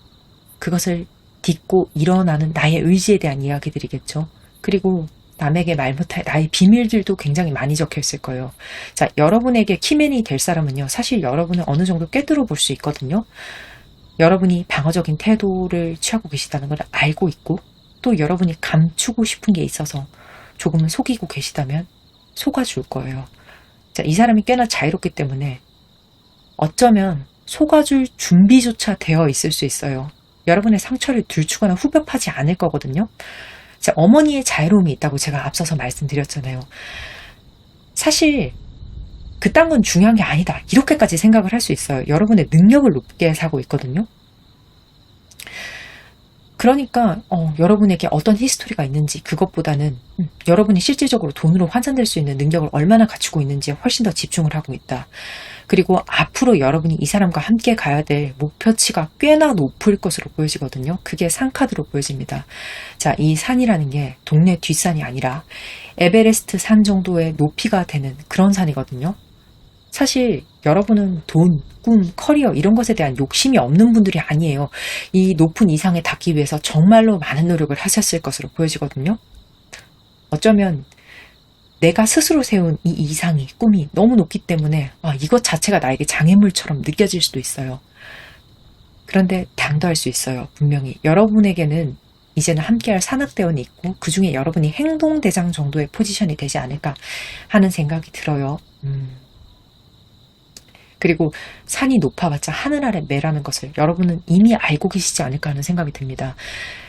그것을 딛고 일어나는 나의 의지에 대한 이야기들이겠죠. 그리고 남에게 말 못할 나의 비밀들도 굉장히 많이 적혀 있을 거예요. 자, 여러분에게 키맨이 될 사람은요, 사실 여러분을 어느 정도 꿰뚫어 볼 수 있거든요. 여러분이 방어적인 태도를 취하고 계시다는 걸 알고 있고, 또 여러분이 감추고 싶은 게 있어서 조금은 속이고 계시다면 속아줄 거예요. 자, 이 사람이 꽤나 자유롭기 때문에 어쩌면 속아줄 준비조차 되어 있을 수 있어요. 여러분의 상처를 들추거나 후벼파지 않을 거거든요. 자, 어머니의 자유로움이 있다고 제가 앞서서 말씀드렸잖아요. 사실 그딴 건 중요한 게 아니다, 이렇게까지 생각을 할 수 있어요. 여러분의 능력을 높게 사고 있거든요. 그러니까 여러분에게 어떤 히스토리가 있는지, 그것보다는 여러분이 실질적으로 돈으로 환산될 수 있는 능력을 얼마나 갖추고 있는지에 훨씬 더 집중을 하고 있다. 그리고 앞으로 여러분이 이 사람과 함께 가야 될 목표치가 꽤나 높을 것으로 보여지거든요. 그게 산카드로 보여집니다. 자, 이 산이라는 게 동네 뒷산이 아니라 에베레스트 산 정도의 높이가 되는 그런 산이거든요. 사실 여러분은 돈, 꿈, 커리어 이런 것에 대한 욕심이 없는 분들이 아니에요. 이 높은 이상에 닿기 위해서 정말로 많은 노력을 하셨을 것으로 보여지거든요. 어쩌면 내가 스스로 세운 이 이상이, 꿈이 너무 높기 때문에 이것 자체가 나에게 장애물처럼 느껴질 수도 있어요. 그런데 당도할 수 있어요. 분명히 여러분에게는 이제는 함께할 산악대원이 있고, 그 중에 여러분이 행동대장 정도의 포지션이 되지 않을까 하는 생각이 들어요. 그리고 산이 높아봤자 하늘 아래 매라는 것을 여러분은 이미 알고 계시지 않을까 하는 생각이 듭니다.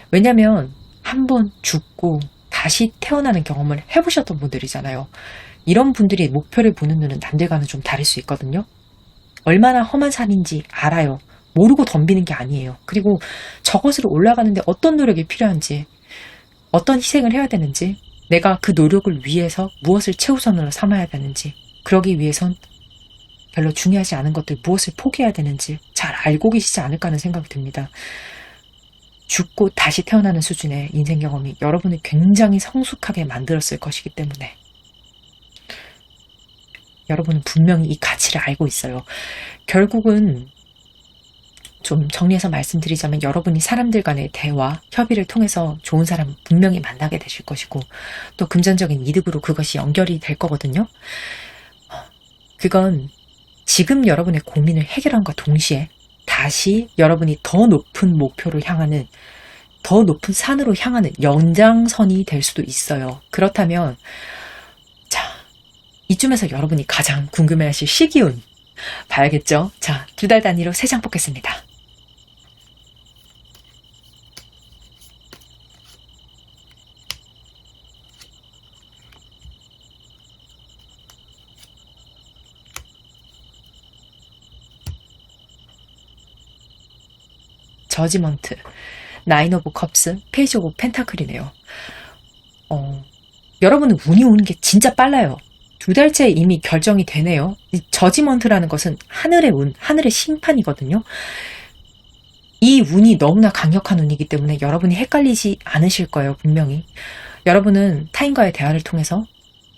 왜냐하면 한번 죽고 다시 태어나는 경험을 해보셨던 분들이잖아요. 이런 분들이 목표를 보는 눈은 남들과는 좀 다를 수 있거든요. 얼마나 험한 산인지 알아요. 모르고 덤비는 게 아니에요. 그리고 저것으로 올라가는데 어떤 노력이 필요한지, 어떤 희생을 해야 되는지, 내가 그 노력을 위해서 무엇을 최우선으로 삼아야 되는지, 그러기 위해선 별로 중요하지 않은 것들 무엇을 포기해야 되는지 잘 알고 계시지 않을까 하는 생각이 듭니다. 죽고 다시 태어나는 수준의 인생 경험이 여러분을 굉장히 성숙하게 만들었을 것이기 때문에 여러분은 분명히 이 가치를 알고 있어요. 결국은 좀 정리해서 말씀드리자면, 여러분이 사람들 간의 대화, 협의를 통해서 좋은 사람 분명히 만나게 되실 것이고, 또 금전적인 이득으로 그것이 연결이 될 거거든요. 그건 지금 여러분의 고민을 해결함과 동시에 다시 여러분이 더 높은 목표로 향하는, 더 높은 산으로 향하는 연장선이 될 수도 있어요. 그렇다면 자, 이쯤에서 여러분이 가장 궁금해하실 시기운 봐야겠죠? 자, 2달 단위로 3장 뽑겠습니다. 저지먼트, 나인 오브 컵스, 페이지 오브 펜타클이네요. 여러분은 운이 오는 게 진짜 빨라요. 2달째 이미 결정이 되네요. 이 저지먼트라는 것은 하늘의 운, 하늘의 심판이거든요. 이 운이 너무나 강력한 운이기 때문에 여러분이 헷갈리지 않으실 거예요. 분명히. 여러분은 타인과의 대화를 통해서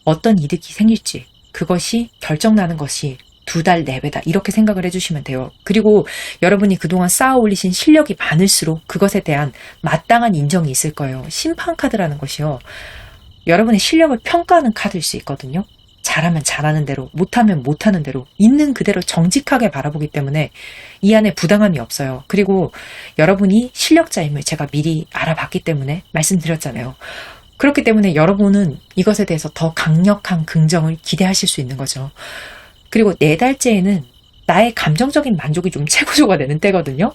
어떤 이득이 생길지, 그것이 결정나는 것이 2달 내외다. 이렇게 생각을 해주시면 돼요. 그리고 여러분이 그동안 쌓아 올리신 실력이 많을수록 그것에 대한 마땅한 인정이 있을 거예요. 심판카드라는 것이요. 여러분의 실력을 평가하는 카드일 수 있거든요. 잘하면 잘하는 대로, 못하면 못하는 대로, 있는 그대로 정직하게 바라보기 때문에 이 안에 부당함이 없어요. 그리고 여러분이 실력자임을 제가 미리 알아봤기 때문에 말씀드렸잖아요. 그렇기 때문에 여러분은 이것에 대해서 더 강력한 긍정을 기대하실 수 있는 거죠. 그리고 4달째에는 나의 감정적인 만족이 좀 최고조가 되는 때거든요.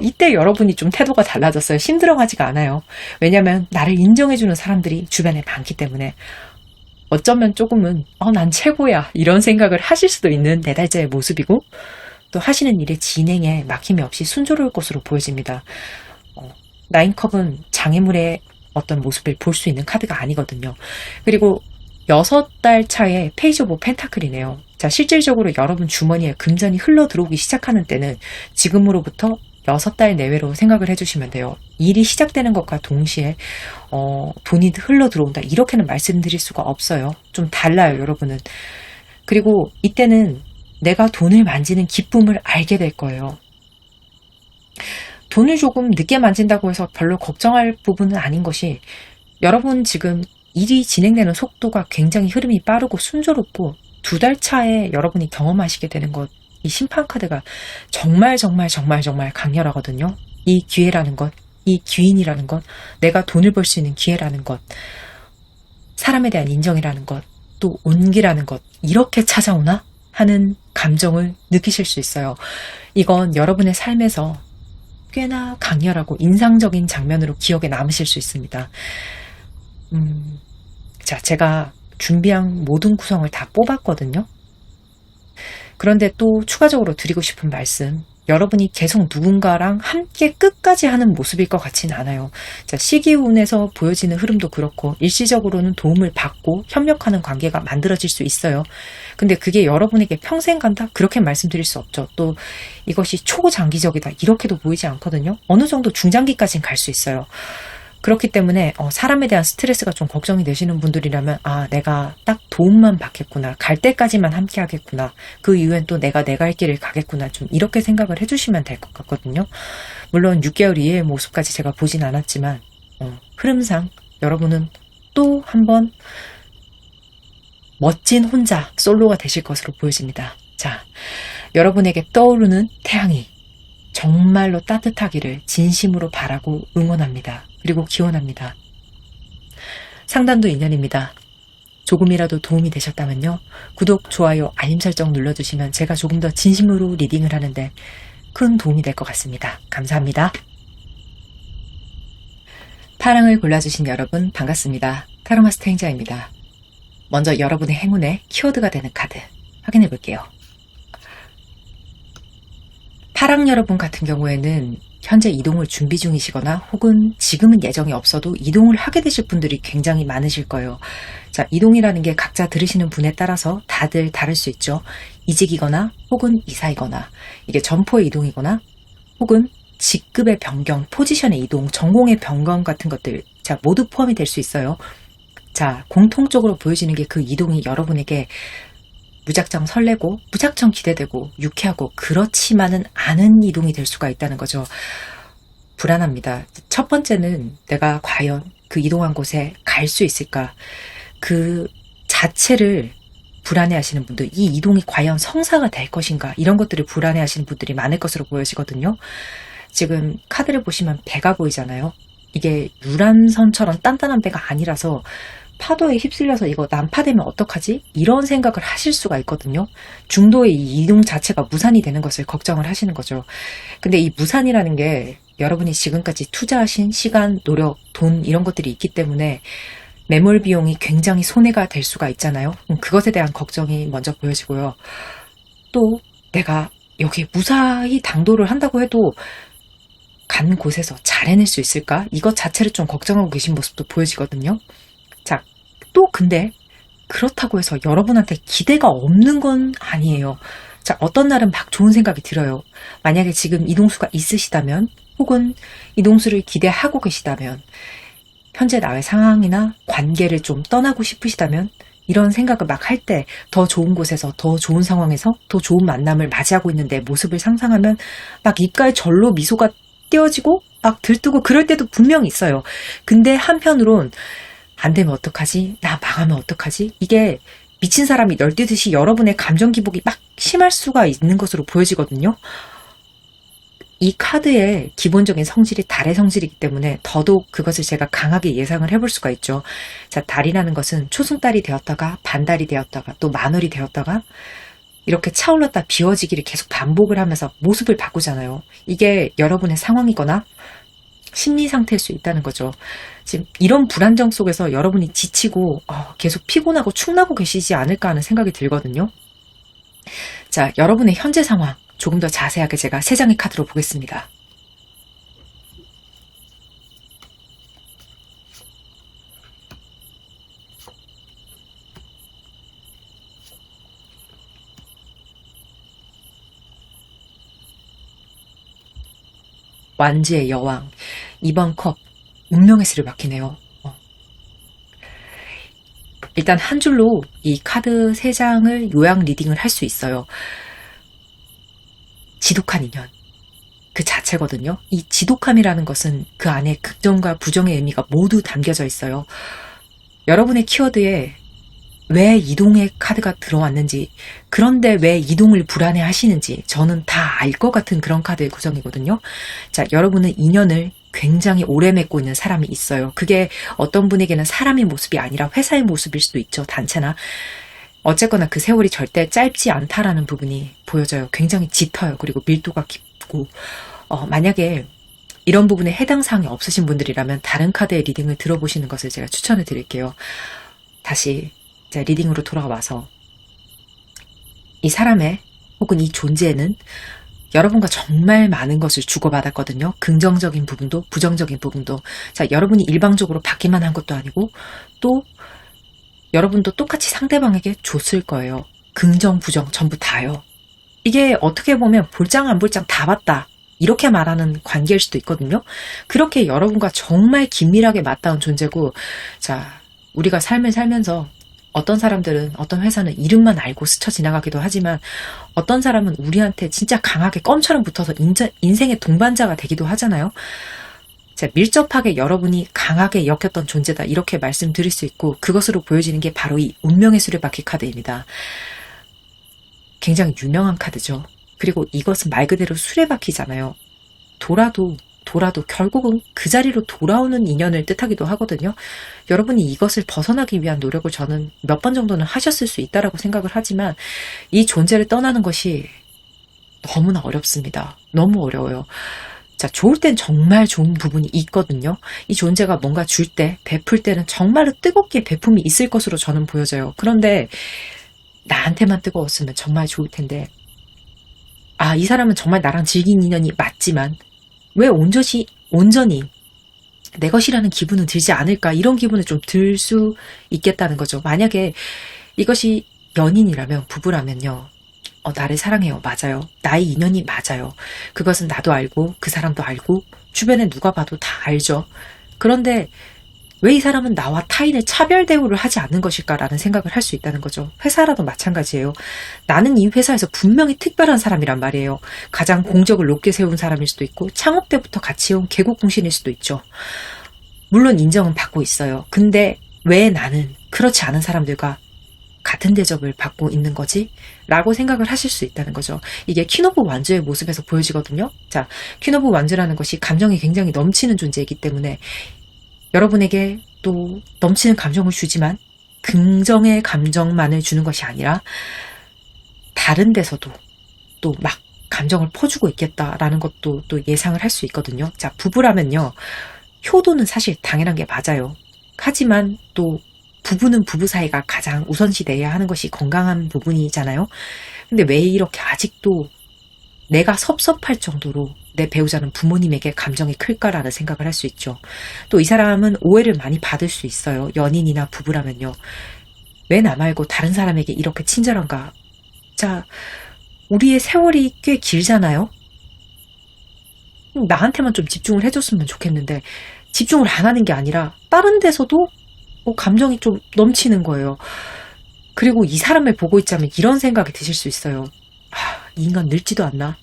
이때 여러분이 좀 태도가 달라졌어요. 힘들어하지가 않아요. 왜냐면 나를 인정해주는 사람들이 주변에 많기 때문에 어쩌면 조금은 난 최고야 이런 생각을 하실 수도 있는 4달째의 모습이고 또 하시는 일의 진행에 막힘이 없이 순조로울 것으로 보여집니다. 9컵은 장애물의 어떤 모습을 볼 수 있는 카드가 아니거든요. 그리고 6달 차에 페이지 오브 펜타클이네요. 자, 실질적으로 여러분 주머니에 금전이 흘러 들어오기 시작하는 때는 지금으로부터 6달 내외로 생각을 해주시면 돼요. 일이 시작되는 것과 동시에 돈이 흘러 들어온다. 이렇게는 말씀드릴 수가 없어요. 좀 달라요, 여러분은. 그리고 이때는 내가 돈을 만지는 기쁨을 알게 될 거예요. 돈을 조금 늦게 만진다고 해서 별로 걱정할 부분은 아닌 것이 여러분 지금 일이 진행되는 속도가 굉장히 흐름이 빠르고 순조롭고 2달 차에 여러분이 경험하시게 되는 것, 이 심판카드가 정말 강렬하거든요. 이 기회라는 것, 이 기인이라는 것, 내가 돈을 벌 수 있는 기회라는 것, 사람에 대한 인정이라는 것, 또 온기라는 것, 이렇게 찾아오나 하는 감정을 느끼실 수 있어요. 이건 여러분의 삶에서 꽤나 강렬하고 인상적인 장면으로 기억에 남으실 수 있습니다. 자, 제가 준비한 모든 구성을 다 뽑았거든요. 그런데 또 추가적으로 드리고 싶은 말씀, 여러분이 계속 누군가랑 함께 끝까지 하는 모습일 것 같지는 않아요. 자, 시기운에서 보여지는 흐름도 그렇고 일시적으로는 도움을 받고 협력하는 관계가 만들어질 수 있어요. 근데 그게 여러분에게 평생 간다? 그렇게 말씀드릴 수 없죠. 또 이것이 초장기적이다. 이렇게도 보이지 않거든요. 어느 정도 중장기까지는 갈 수 있어요. 그렇기 때문에 사람에 대한 스트레스가 좀 걱정이 되시는 분들이라면 내가 딱 도움만 받겠구나. 갈 때까지만 함께 하겠구나. 그 이후엔 또 내가 내 갈 길을 가겠구나. 좀 이렇게 생각을 해주시면 될 것 같거든요. 물론 6개월 이후의 모습까지 제가 보진 않았지만 흐름상 여러분은 또 한번 멋진 혼자 솔로가 되실 것으로 보여집니다. 자, 여러분에게 떠오르는 태양이 정말로 따뜻하기를 진심으로 바라고 응원합니다. 그리고 기원합니다. 상담도 인연입니다. 조금이라도 도움이 되셨다면요. 구독, 좋아요, 알림 설정 눌러주시면 제가 조금 더 진심으로 리딩을 하는데 큰 도움이 될 것 같습니다. 감사합니다. 파랑을 골라주신 여러분 반갑습니다. 타로마스터 행자입니다. 먼저 여러분의 행운의 키워드가 되는 카드 확인해 볼게요. 파랑 여러분 같은 경우에는 현재 이동을 준비 중이시거나 혹은 지금은 예정이 없어도 이동을 하게 되실 분들이 굉장히 많으실 거예요. 자, 이동이라는 게 각자 들으시는 분에 따라서 다들 다를 수 있죠. 이직이거나 혹은 이사이거나 이게 점포의 이동이거나 혹은 직급의 변경, 포지션의 이동, 전공의 변경 같은 것들 자 모두 포함이 될 수 있어요. 자, 공통적으로 보여지는 게 그 이동이 여러분에게 무작정 설레고 무작정 기대되고 유쾌하고 그렇지만은 않은 이동이 될 수가 있다는 거죠. 불안합니다. 첫 번째는 내가 과연 그 이동한 곳에 갈 수 있을까? 그 자체를 불안해하시는 분들, 이 이동이 과연 성사가 될 것인가? 이런 것들을 불안해하시는 분들이 많을 것으로 보여지거든요. 지금 카드를 보시면 배가 보이잖아요. 이게 유람선처럼 단단한 배가 아니라서 파도에 휩쓸려서 이거 난파되면 어떡하지? 이런 생각을 하실 수가 있거든요. 중도의 이 이동 자체가 무산이 되는 것을 걱정을 하시는 거죠. 근데 이 무산이라는 게 여러분이 지금까지 투자하신 시간, 노력, 돈 이런 것들이 있기 때문에 매몰 비용이 굉장히 손해가 될 수가 있잖아요. 그것에 대한 걱정이 먼저 보여지고요. 또 내가 여기에 무사히 당도를 한다고 해도 간 곳에서 잘 해낼 수 있을까? 이것 자체를 좀 걱정하고 계신 모습도 보여지거든요. 자, 또 근데 그렇다고 해서 여러분한테 기대가 없는 건 아니에요. 자, 어떤 날은 막 좋은 생각이 들어요. 만약에 지금 이동수가 있으시다면 혹은 이동수를 기대하고 계시다면 현재 나의 상황이나 관계를 좀 떠나고 싶으시다면 이런 생각을 막 할 때 더 좋은 곳에서 더 좋은 상황에서 더 좋은 만남을 맞이하고 있는 내 모습을 상상하면 막 입가에 절로 미소가 띄어지고 막 들뜨고 그럴 때도 분명히 있어요. 근데 한편으론 안 되면 어떡하지? 나 망하면 어떡하지? 이게 미친 사람이 널뛰듯이 여러분의 감정 기복이 막 심할 수가 있는 것으로 보여지거든요. 이 카드의 기본적인 성질이 달의 성질이기 때문에 더더욱 그것을 제가 강하게 예상을 해볼 수가 있죠. 자, 달이라는 것은 초승달이 되었다가 반달이 되었다가 또 만월이 되었다가 이렇게 차올랐다 비워지기를 계속 반복을 하면서 모습을 바꾸잖아요. 이게 여러분의 상황이거나 심리 상태일 수 있다는 거죠. 지금 이런 불안정 속에서 여러분이 지치고 계속 피곤하고 축나고 계시지 않을까 하는 생각이 들거든요. 자, 여러분의 현재 상황 조금 더 자세하게 제가 3장의 카드로 보겠습니다. 완지의 여왕, 2번 컵, 운명의 수를 맡기네요. 일단 한 줄로 이 카드 3장을 요약 리딩을 할 수 있어요. 지독한 인연. 그 자체거든요. 이 지독함이라는 것은 그 안에 긍정과 부정의 의미가 모두 담겨져 있어요. 여러분의 키워드에 왜 이동의 카드가 들어왔는지, 그런데 왜 이동을 불안해 하시는지 저는 다 알 것 같은 그런 카드의 구성이거든요. 자, 여러분은 인연을 굉장히 오래 맺고 있는 사람이 있어요. 그게 어떤 분에게는 사람의 모습이 아니라 회사의 모습일 수도 있죠. 단체나. 어쨌거나 그 세월이 절대 짧지 않다라는 부분이 보여져요. 굉장히 짙어요. 그리고 밀도가 깊고 만약에 이런 부분에 해당 사항이 없으신 분들이라면 다른 카드의 리딩을 들어보시는 것을 제가 추천을 드릴게요. 다시 이제 리딩으로 돌아와서 이 사람의 혹은 이 존재는 여러분과 정말 많은 것을 주고받았거든요. 긍정적인 부분도 부정적인 부분도. 자, 여러분이 일방적으로 받기만 한 것도 아니고 또 여러분도 똑같이 상대방에게 줬을 거예요. 긍정, 부정 전부 다요. 이게 어떻게 보면 볼장 안 볼장 다 봤다. 이렇게 말하는 관계일 수도 있거든요. 그렇게 여러분과 정말 긴밀하게 맞닿은 존재고, 자, 우리가 삶을 살면서 어떤 사람들은, 어떤 회사는 이름만 알고 스쳐 지나가기도 하지만 어떤 사람은 우리한테 진짜 강하게 껌처럼 붙어서 인생의 동반자가 되기도 하잖아요. 자, 밀접하게 여러분이 강하게 엮였던 존재다 이렇게 말씀드릴 수 있고 그것으로 보여지는 게 바로 이 운명의 수레바퀴 카드입니다. 굉장히 유명한 카드죠. 그리고 이것은 말 그대로 수레바퀴잖아요. 돌아도 결국은 그 자리로 돌아오는 인연을 뜻하기도 하거든요. 여러분이 이것을 벗어나기 위한 노력을 저는 몇 번 정도는 하셨을 수 있다라고 생각을 하지만 이 존재를 떠나는 것이 너무나 어렵습니다. 너무 어려워요. 자, 좋을 땐 정말 좋은 부분이 있거든요. 이 존재가 뭔가 줄 때, 베풀 때는 정말로 뜨겁게 베품이 있을 것으로 저는 보여져요. 그런데 나한테만 뜨거웠으면 정말 좋을 텐데 이 사람은 정말 나랑 질긴 인연이 맞지만 왜 온전히 내 것이라는 기분은 들지 않을까, 이런 기분을 좀 들 수 있겠다는 거죠. 만약에 이것이 연인이라면, 부부라면요. 나를 사랑해요. 맞아요. 나의 인연이 맞아요. 그것은 나도 알고 그 사람도 알고 주변에 누가 봐도 다 알죠. 그런데 왜 이 사람은 나와 타인을 차별 대우를 하지 않는 것일까라는 생각을 할 수 있다는 거죠. 회사라도 마찬가지예요. 나는 이 회사에서 분명히 특별한 사람이란 말이에요. 가장 공적을 높게 세운 사람일 수도 있고 창업 때부터 같이 해온 개국공신일 수도 있죠. 물론 인정은 받고 있어요. 근데 왜 나는 그렇지 않은 사람들과 같은 대접을 받고 있는 거지? 라고 생각을 하실 수 있다는 거죠. 이게 퀸 오브 완즈의 모습에서 보여지거든요. 자, 퀸 오브 완즈라는 것이 감정이 굉장히 넘치는 존재이기 때문에 여러분에게 또 넘치는 감정을 주지만 긍정의 감정만을 주는 것이 아니라 다른 데서도 또 막 감정을 퍼주고 있겠다라는 것도 또 예상을 할 수 있거든요. 자, 부부라면요. 효도는 사실 당연한 게 맞아요. 하지만 또 부부는 부부 사이가 가장 우선시돼야 하는 것이 건강한 부분이잖아요. 근데 왜 이렇게 아직도 내가 섭섭할 정도로 내 배우자는 부모님에게 감정이 클까라는 생각을 할 수 있죠. 또 이 사람은 오해를 많이 받을 수 있어요. 연인이나 부부라면요. 왜 나 말고 다른 사람에게 이렇게 친절한가? 자, 우리의 세월이 꽤 길잖아요. 나한테만 좀 집중을 해줬으면 좋겠는데 집중을 안 하는 게 아니라 다른 데서도 감정이 좀 넘치는 거예요. 그리고 이 사람을 보고 있자면 이런 생각이 드실 수 있어요. 이 인간 늙지도 않나?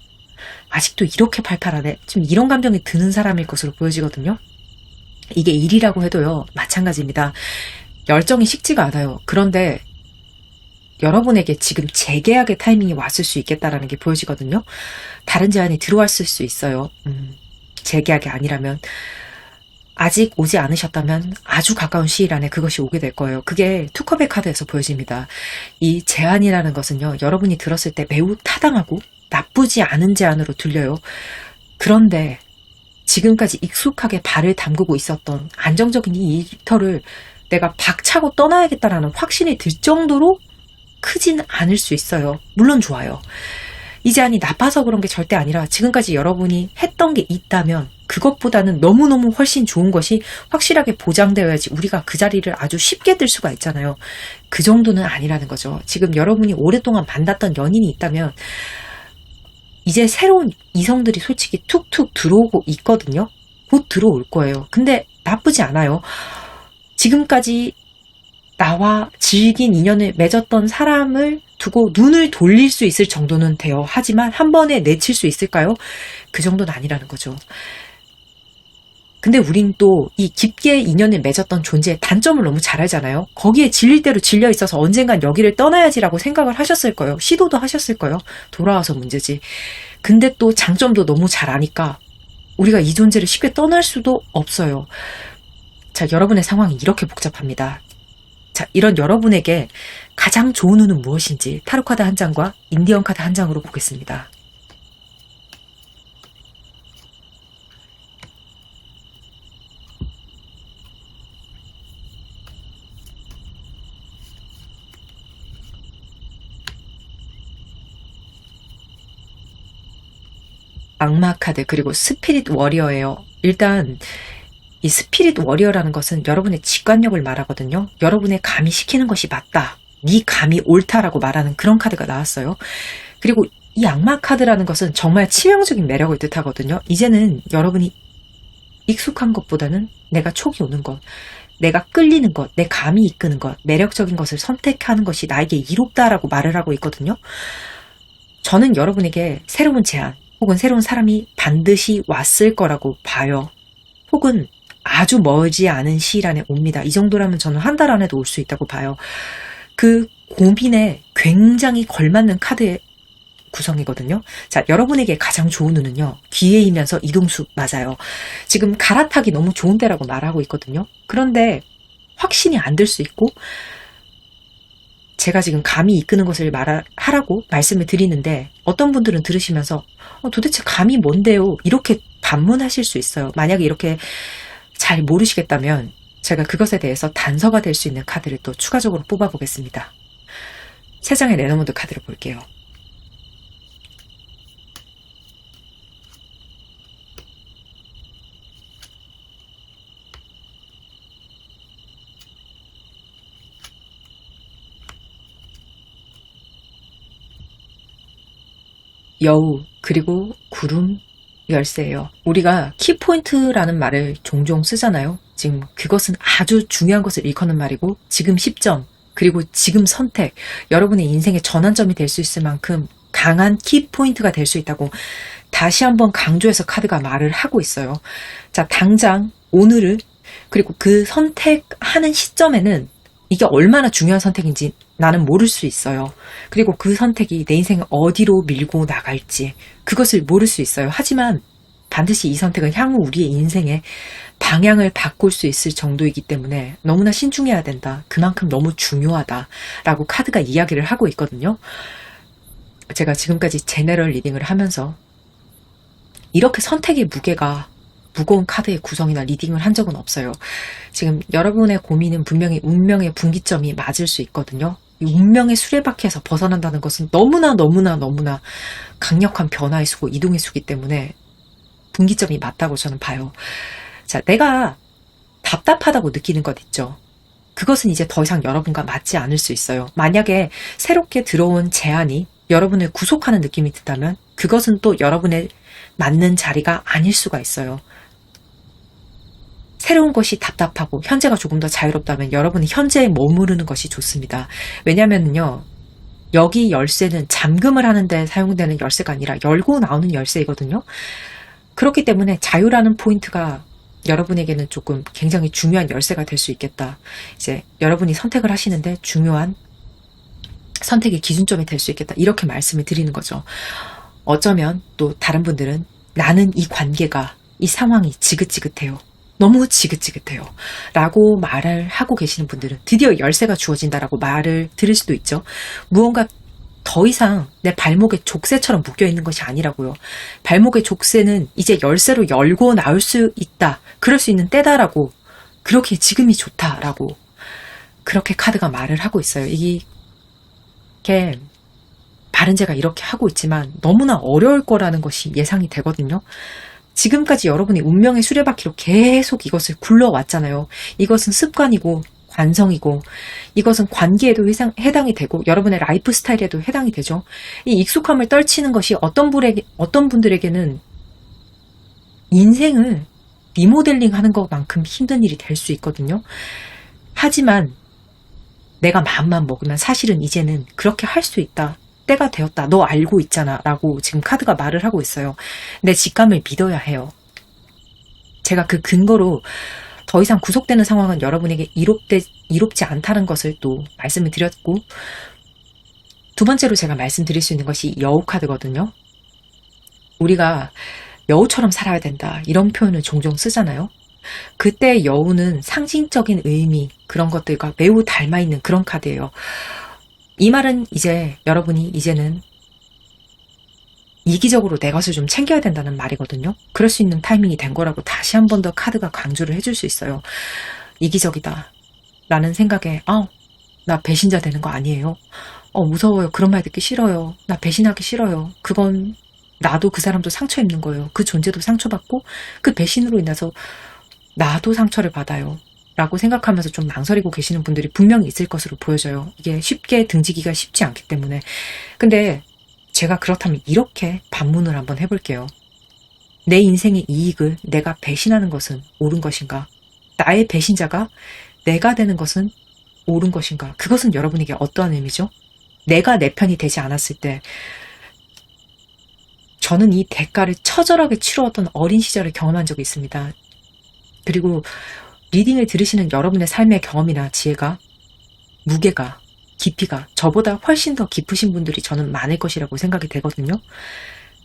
아직도 이렇게 팔팔하네. 좀 이런 감정이 드는 사람일 것으로 보여지거든요. 이게 일이라고 해도요, 마찬가지입니다. 열정이 식지가 않아요. 그런데 여러분에게 지금 재계약의 타이밍이 왔을 수 있겠다라는 게 보여지거든요. 다른 제안이 들어왔을 수 있어요. 재계약이 아니라면. 아직 오지 않으셨다면 아주 가까운 시일 안에 그것이 오게 될 거예요. 그게 투컵의 카드에서 보여집니다. 이 제안이라는 것은요, 여러분이 들었을 때 매우 타당하고 나쁘지 않은 제안으로 들려요. 그런데 지금까지 익숙하게 발을 담그고 있었던 안정적인 이 일터를 내가 박차고 떠나야겠다라는 확신이 들 정도로 크진 않을 수 있어요. 물론 좋아요. 이 제안이 나빠서 그런 게 절대 아니라 지금까지 여러분이 했던 게 있다면 그것보다는 너무너무 훨씬 좋은 것이 확실하게 보장되어야지 우리가 그 자리를 아주 쉽게 들 수가 있잖아요. 그 정도는 아니라는 거죠. 지금 여러분이 오랫동안 만났던 연인이 있다면 이제 새로운 이성들이 솔직히 툭툭 들어오고 있거든요. 곧 들어올 거예요. 근데 나쁘지 않아요. 지금까지 나와 질긴 인연을 맺었던 사람을 두고 눈을 돌릴 수 있을 정도는 돼요. 하지만 한 번에 내칠 수 있을까요? 그 정도는 아니라는 거죠. 근데 우린 또 이 깊게 인연을 맺었던 존재의 단점을 너무 잘 알잖아요. 거기에 질릴 대로 질려 있어서 언젠간 여기를 떠나야지라고 생각을 하셨을 거예요. 시도도 하셨을 거예요. 돌아와서 문제지. 근데 또 장점도 너무 잘 아니까 우리가 이 존재를 쉽게 떠날 수도 없어요. 자, 여러분의 상황이 이렇게 복잡합니다. 자, 이런 여러분에게 가장 좋은 운은 무엇인지 타로 카드 한 장과 인디언 카드 한 장으로 보겠습니다. 악마 카드 그리고 스피릿 워리어예요. 일단 이 스피릿 워리어라는 것은 여러분의 직관력을 말하거든요. 여러분의 감이 시키는 것이 맞다. 네 감이 옳다라고 말하는 그런 카드가 나왔어요. 그리고 이 악마 카드라는 것은 정말 치명적인 매력을 뜻하거든요. 이제는 여러분이 익숙한 것보다는 내가 촉이 오는 것, 내가 끌리는 것, 내 감이 이끄는 것, 매력적인 것을 선택하는 것이 나에게 이롭다라고 말을 하고 있거든요. 저는 여러분에게 새로운 제안 혹은 새로운 사람이 반드시 왔을 거라고 봐요. 혹은 아주 멀지 않은 시일 안에 옵니다. 이 정도라면 저는 한 달 안에도 올 수 있다고 봐요. 그 고민에 굉장히 걸맞는 카드의 구성이거든요. 자, 여러분에게 가장 좋은 운은요, 기회이면서 이동수 맞아요. 지금 갈아타기 너무 좋은 때라고 말하고 있거든요. 그런데 확신이 안 들 수 있고, 제가 지금 감이 이끄는 것을 하라고 말씀을 드리는데 어떤 분들은 들으시면서 도대체 감이 뭔데요? 이렇게 반문하실 수 있어요. 만약에 이렇게 잘 모르시겠다면 제가 그것에 대해서 단서가 될 수 있는 카드를 또 추가적으로 뽑아보겠습니다. 3장의 레너모드 카드를 볼게요. 여우, 그리고 구름, 열쇠예요. 우리가 키포인트라는 말을 종종 쓰잖아요. 지금 그것은 아주 중요한 것을 일컫는 말이고, 지금 시점, 그리고 지금 선택, 여러분의 인생의 전환점이 될 수 있을 만큼 강한 키포인트가 될 수 있다고 다시 한번 강조해서 카드가 말을 하고 있어요. 자, 당장 오늘을, 그리고 그 선택하는 시점에는 이게 얼마나 중요한 선택인지 나는 모를 수 있어요. 그리고 그 선택이 내 인생을 어디로 밀고 나갈지 그것을 모를 수 있어요. 하지만 반드시 이 선택은 향후 우리의 인생의 방향을 바꿀 수 있을 정도이기 때문에 너무나 신중해야 된다. 그만큼 너무 중요하다라고 카드가 이야기를 하고 있거든요. 제가 지금까지 제너럴 리딩을 하면서 이렇게 선택의 무게가 무거운 카드의 구성이나 리딩을 한 적은 없어요. 지금 여러분의 고민은 분명히 운명의 분기점이 맞을 수 있거든요. 이 운명의 수레바퀴에서 벗어난다는 것은 너무나 강력한 변화의 수고, 이동의 수기 때문에 분기점이 맞다고 저는 봐요. 자, 내가 답답하다고 느끼는 것 있죠. 그것은 이제 더 이상 여러분과 맞지 않을 수 있어요. 만약에 새롭게 들어온 제안이 여러분을 구속하는 느낌이 든다면 그것은 또 여러분의 맞는 자리가 아닐 수가 있어요. 새로운 것이 답답하고 현재가 조금 더 자유롭다면 여러분은 현재에 머무르는 것이 좋습니다. 왜냐면요, 여기 열쇠는 잠금을 하는데 사용되는 열쇠가 아니라 열고 나오는 열쇠이거든요. 그렇기 때문에 자유라는 포인트가 여러분에게는 조금 굉장히 중요한 열쇠가 될 수 있겠다. 이제 여러분이 선택을 하시는데 중요한 선택의 기준점이 될 수 있겠다. 이렇게 말씀을 드리는 거죠. 어쩌면 또 다른 분들은 나는 이 관계가, 이 상황이 지긋지긋해요. 너무 지긋지긋해요. 라고 말을 하고 계시는 분들은 드디어 열쇠가 주어진다라고 말을 들을 수도 있죠. 무언가 더 이상 내 발목에 족쇄처럼 묶여있는 것이 아니라고요. 발목의 족쇄는 이제 열쇠로 열고 나올 수 있다. 그럴 수 있는 때다라고, 그렇게 지금이 좋다라고, 그렇게 카드가 말을 하고 있어요. 이게 말은 제가 이렇게 하고 있지만 너무나 어려울 거라는 것이 예상이 되거든요. 지금까지 여러분이 운명의 수레바퀴로 계속 이것을 굴러왔잖아요. 이것은 습관이고 관성이고 이것은 관계에도 해당이 되고 여러분의 라이프 스타일에도 해당이 되죠. 이 익숙함을 떨치는 것이 어떤 분들에게는 인생을 리모델링 하는 것만큼 힘든 일이 될 수 있거든요. 하지만 내가 마음만 먹으면 사실은 이제는 그렇게 할 수 있다. 때가 되었다. 너 알고 있잖아. 라고 지금 카드가 말을 하고 있어요. 내 직감을 믿어야 해요. 제가 그 근거로 더 이상 구속되는 상황은 여러분에게 이롭지 않다는 것을 또 말씀을 드렸고, 두 번째로 제가 말씀드릴 수 있는 것이 여우 카드거든요. 우리가 여우처럼 살아야 된다. 이런 표현을 종종 쓰잖아요. 그때 여우는 상징적인 의미, 그런 것들과 매우 닮아있는 그런 카드예요. 이 말은 이제 여러분이 이제는 이기적으로 내 것을 좀 챙겨야 된다는 말이거든요. 그럴 수 있는 타이밍이 된 거라고 다시 한 번 더 카드가 강조를 해줄 수 있어요. 이기적이다 라는 생각에 나 배신자 되는 거 아니에요. 무서워요. 그런 말 듣기 싫어요. 나 배신하기 싫어요. 그건 나도 그 사람도 상처 입는 거예요. 그 존재도 상처받고 그 배신으로 인해서 나도 상처를 받아요. 라고 생각하면서 좀 망설이고 계시는 분들이 분명히 있을 것으로 보여져요. 이게 쉽게 등지기가 쉽지 않기 때문에. 근데 제가 그렇다면 이렇게 반문을 한번 해볼게요. 내 인생의 이익을 내가 배신하는 것은 옳은 것인가? 나의 배신자가 내가 되는 것은 옳은 것인가? 그것은 여러분에게 어떠한 의미죠? 내가 내 편이 되지 않았을 때 저는 이 대가를 처절하게 치루었던 어린 시절을 경험한 적이 있습니다. 그리고 리딩을 들으시는 여러분의 삶의 경험이나 지혜가, 무게가, 깊이가 저보다 훨씬 더 깊으신 분들이 저는 많을 것이라고 생각이 되거든요.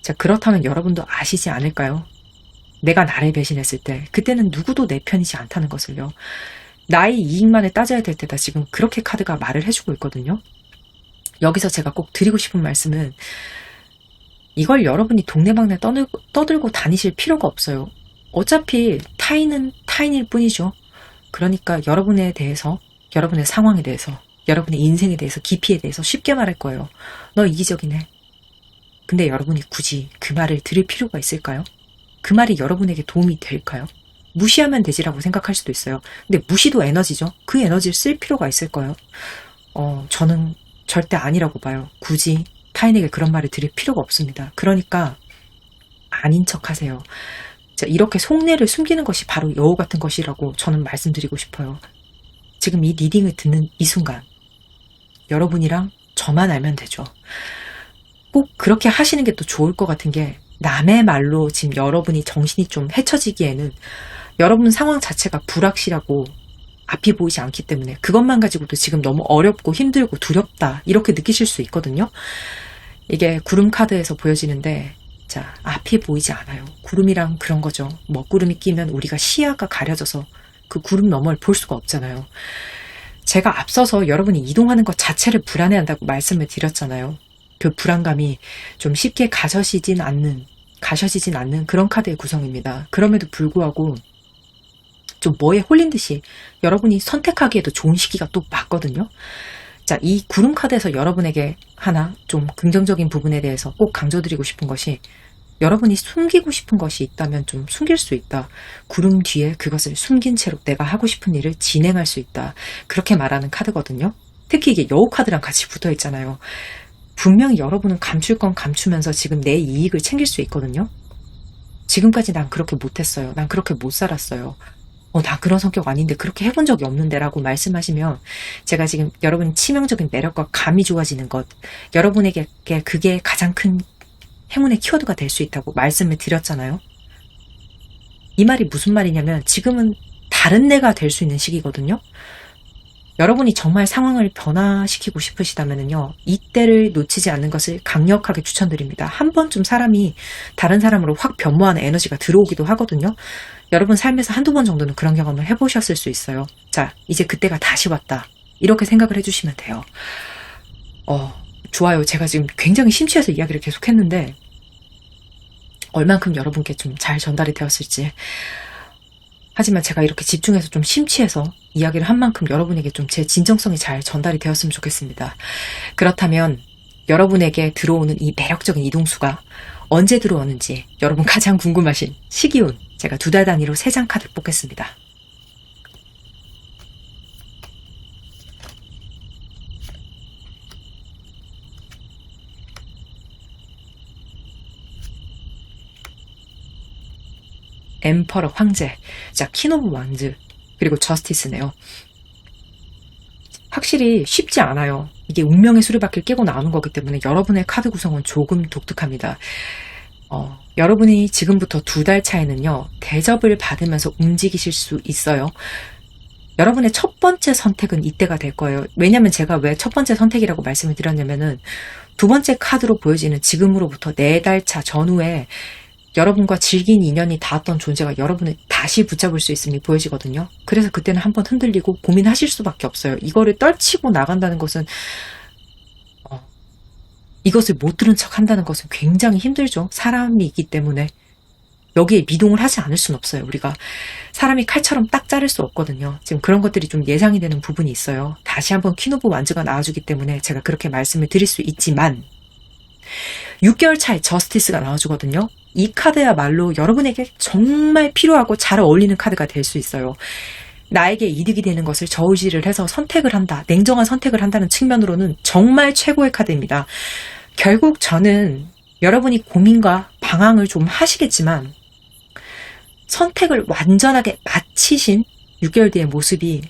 자, 그렇다면 여러분도 아시지 않을까요? 내가 나를 배신했을 때 그때는 누구도 내 편이지 않다는 것을요. 나의 이익만을 따져야 될 때다. 지금 그렇게 카드가 말을 해주고 있거든요. 여기서 제가 꼭 드리고 싶은 말씀은, 이걸 여러분이 동네방네 떠들고 다니실 필요가 없어요. 어차피 타인은 타인일 뿐이죠. 그러니까 여러분에 대해서, 여러분의 상황에 대해서, 여러분의 인생에 대해서, 깊이에 대해서 쉽게 말할 거예요. 너 이기적이네. 근데 여러분이 굳이 그 말을 들을 필요가 있을까요? 그 말이 여러분에게 도움이 될까요? 무시하면 되지라고 생각할 수도 있어요. 근데 무시도 에너지죠. 그 에너지를 쓸 필요가 있을까요? 저는 절대 아니라고 봐요. 굳이 타인에게 그런 말을 들을 필요가 없습니다. 그러니까 아닌 척 하세요. 자, 이렇게 속내를 숨기는 것이 바로 여우 같은 것이라고 저는 말씀드리고 싶어요. 지금 이 리딩을 듣는 이 순간 여러분이랑 저만 알면 되죠. 꼭 그렇게 하시는 게 또 좋을 것 같은 게, 남의 말로 지금 여러분이 정신이 좀 헤쳐지기에는 여러분 상황 자체가 불확실하고 앞이 보이지 않기 때문에 그것만 가지고도 지금 너무 어렵고 힘들고 두렵다 이렇게 느끼실 수 있거든요. 이게 구름 카드에서 보여지는데, 자, 앞이 보이지 않아요. 구름이랑 그런 거죠. 먹구름이 끼면 우리가 시야가 가려져서 그 구름 너머를 볼 수가 없잖아요. 제가 앞서서 여러분이 이동하는 것 자체를 불안해한다고 말씀을 드렸잖아요. 그 불안감이 좀 쉽게 가셔지진 않는 그런 카드의 구성입니다. 그럼에도 불구하고 좀 뭐에 홀린 듯이 여러분이 선택하기에도 좋은 시기가 또 맞거든요. 자, 이 구름 카드에서 여러분에게 하나 좀 긍정적인 부분에 대해서 꼭 강조드리고 싶은 것이, 여러분이 숨기고 싶은 것이 있다면 좀 숨길 수 있다. 구름 뒤에 그것을 숨긴 채로 내가 하고 싶은 일을 진행할 수 있다. 그렇게 말하는 카드거든요. 특히 이게 여우 카드랑 같이 붙어 있잖아요. 분명히 여러분은 감출 건 감추면서 지금 내 이익을 챙길 수 있거든요. 지금까지 난 그렇게 못했어요. 난 그렇게 못 살았어요. 나 그런 성격 아닌데 그렇게 해본 적이 없는데 라고 말씀하시면 제가 지금 여러분 치명적인 매력과 감이 좋아지는 것, 여러분에게 그게 가장 큰 행운의 키워드가 될 수 있다고 말씀을 드렸잖아요. 이 말이 무슨 말이냐면 지금은 다른 내가 될 수 있는 시기거든요. 여러분이 정말 상황을 변화시키고 싶으시다면요, 이때를 놓치지 않는 것을 강력하게 추천드립니다. 한 번쯤 사람이 다른 사람으로 확 변모하는 에너지가 들어오기도 하거든요. 여러분 삶에서 한두 번 정도는 그런 경험을 해보셨을 수 있어요. 자, 이제 그때가 다시 왔다. 이렇게 생각을 해주시면 돼요. 좋아요. 제가 지금 굉장히 심취해서 이야기를 계속했는데 얼만큼 여러분께 좀 잘 전달이 되었을지. 하지만 제가 이렇게 집중해서 좀 심취해서 이야기를 한 만큼 여러분에게 좀 제 진정성이 잘 전달이 되었으면 좋겠습니다. 그렇다면 여러분에게 들어오는 이 매력적인 이동수가 언제 들어오는지 여러분 가장 궁금하신 시기운, 제가 2달 단위로 3장 카드를 뽑겠습니다. 엠퍼러 황제, 자, 퀸 오브 완즈, 그리고 저스티스네요. 확실히 쉽지 않아요. 이게 운명의 수레바퀴를 깨고 나오는 거기 때문에 여러분의 카드 구성은 조금 독특합니다. 여러분이 지금부터 2달 차에는요, 대접을 받으면서 움직이실 수 있어요. 여러분의 첫 번째 선택은 이때가 될 거예요. 왜냐면 제가 왜 첫 번째 선택이라고 말씀을 드렸냐면은 2번째 카드로 보여지는 지금으로부터 4달 차 전후에 여러분과 질긴 인연이 닿았던 존재가 여러분을 다시 붙잡을 수 있음이 보여지거든요. 그래서 그때는 한번 흔들리고 고민하실 수밖에 없어요. 이거를 떨치고 나간다는 것은 이것을 못 들은 척 한다는 것은 굉장히 힘들죠. 사람이기 때문에 여기에 미동을 하지 않을 수는 없어요. 우리가 사람이 칼처럼 딱 자를 수 없거든요. 지금 그런 것들이 좀 예상이 되는 부분이 있어요. 다시 한번 퀸 오브 완즈가 나와주기 때문에 제가 그렇게 말씀을 드릴 수 있지만 6개월 차에 저스티스가 나와주거든요. 이 카드야말로 여러분에게 정말 필요하고 잘 어울리는 카드가 될 수 있어요. 나에게 이득이 되는 것을 저울질을 해서 선택을 한다, 냉정한 선택을 한다는 측면으로는 정말 최고의 카드입니다. 결국 저는 여러분이 고민과 방황을 좀 하시겠지만 선택을 완전하게 마치신 6개월 뒤의 모습이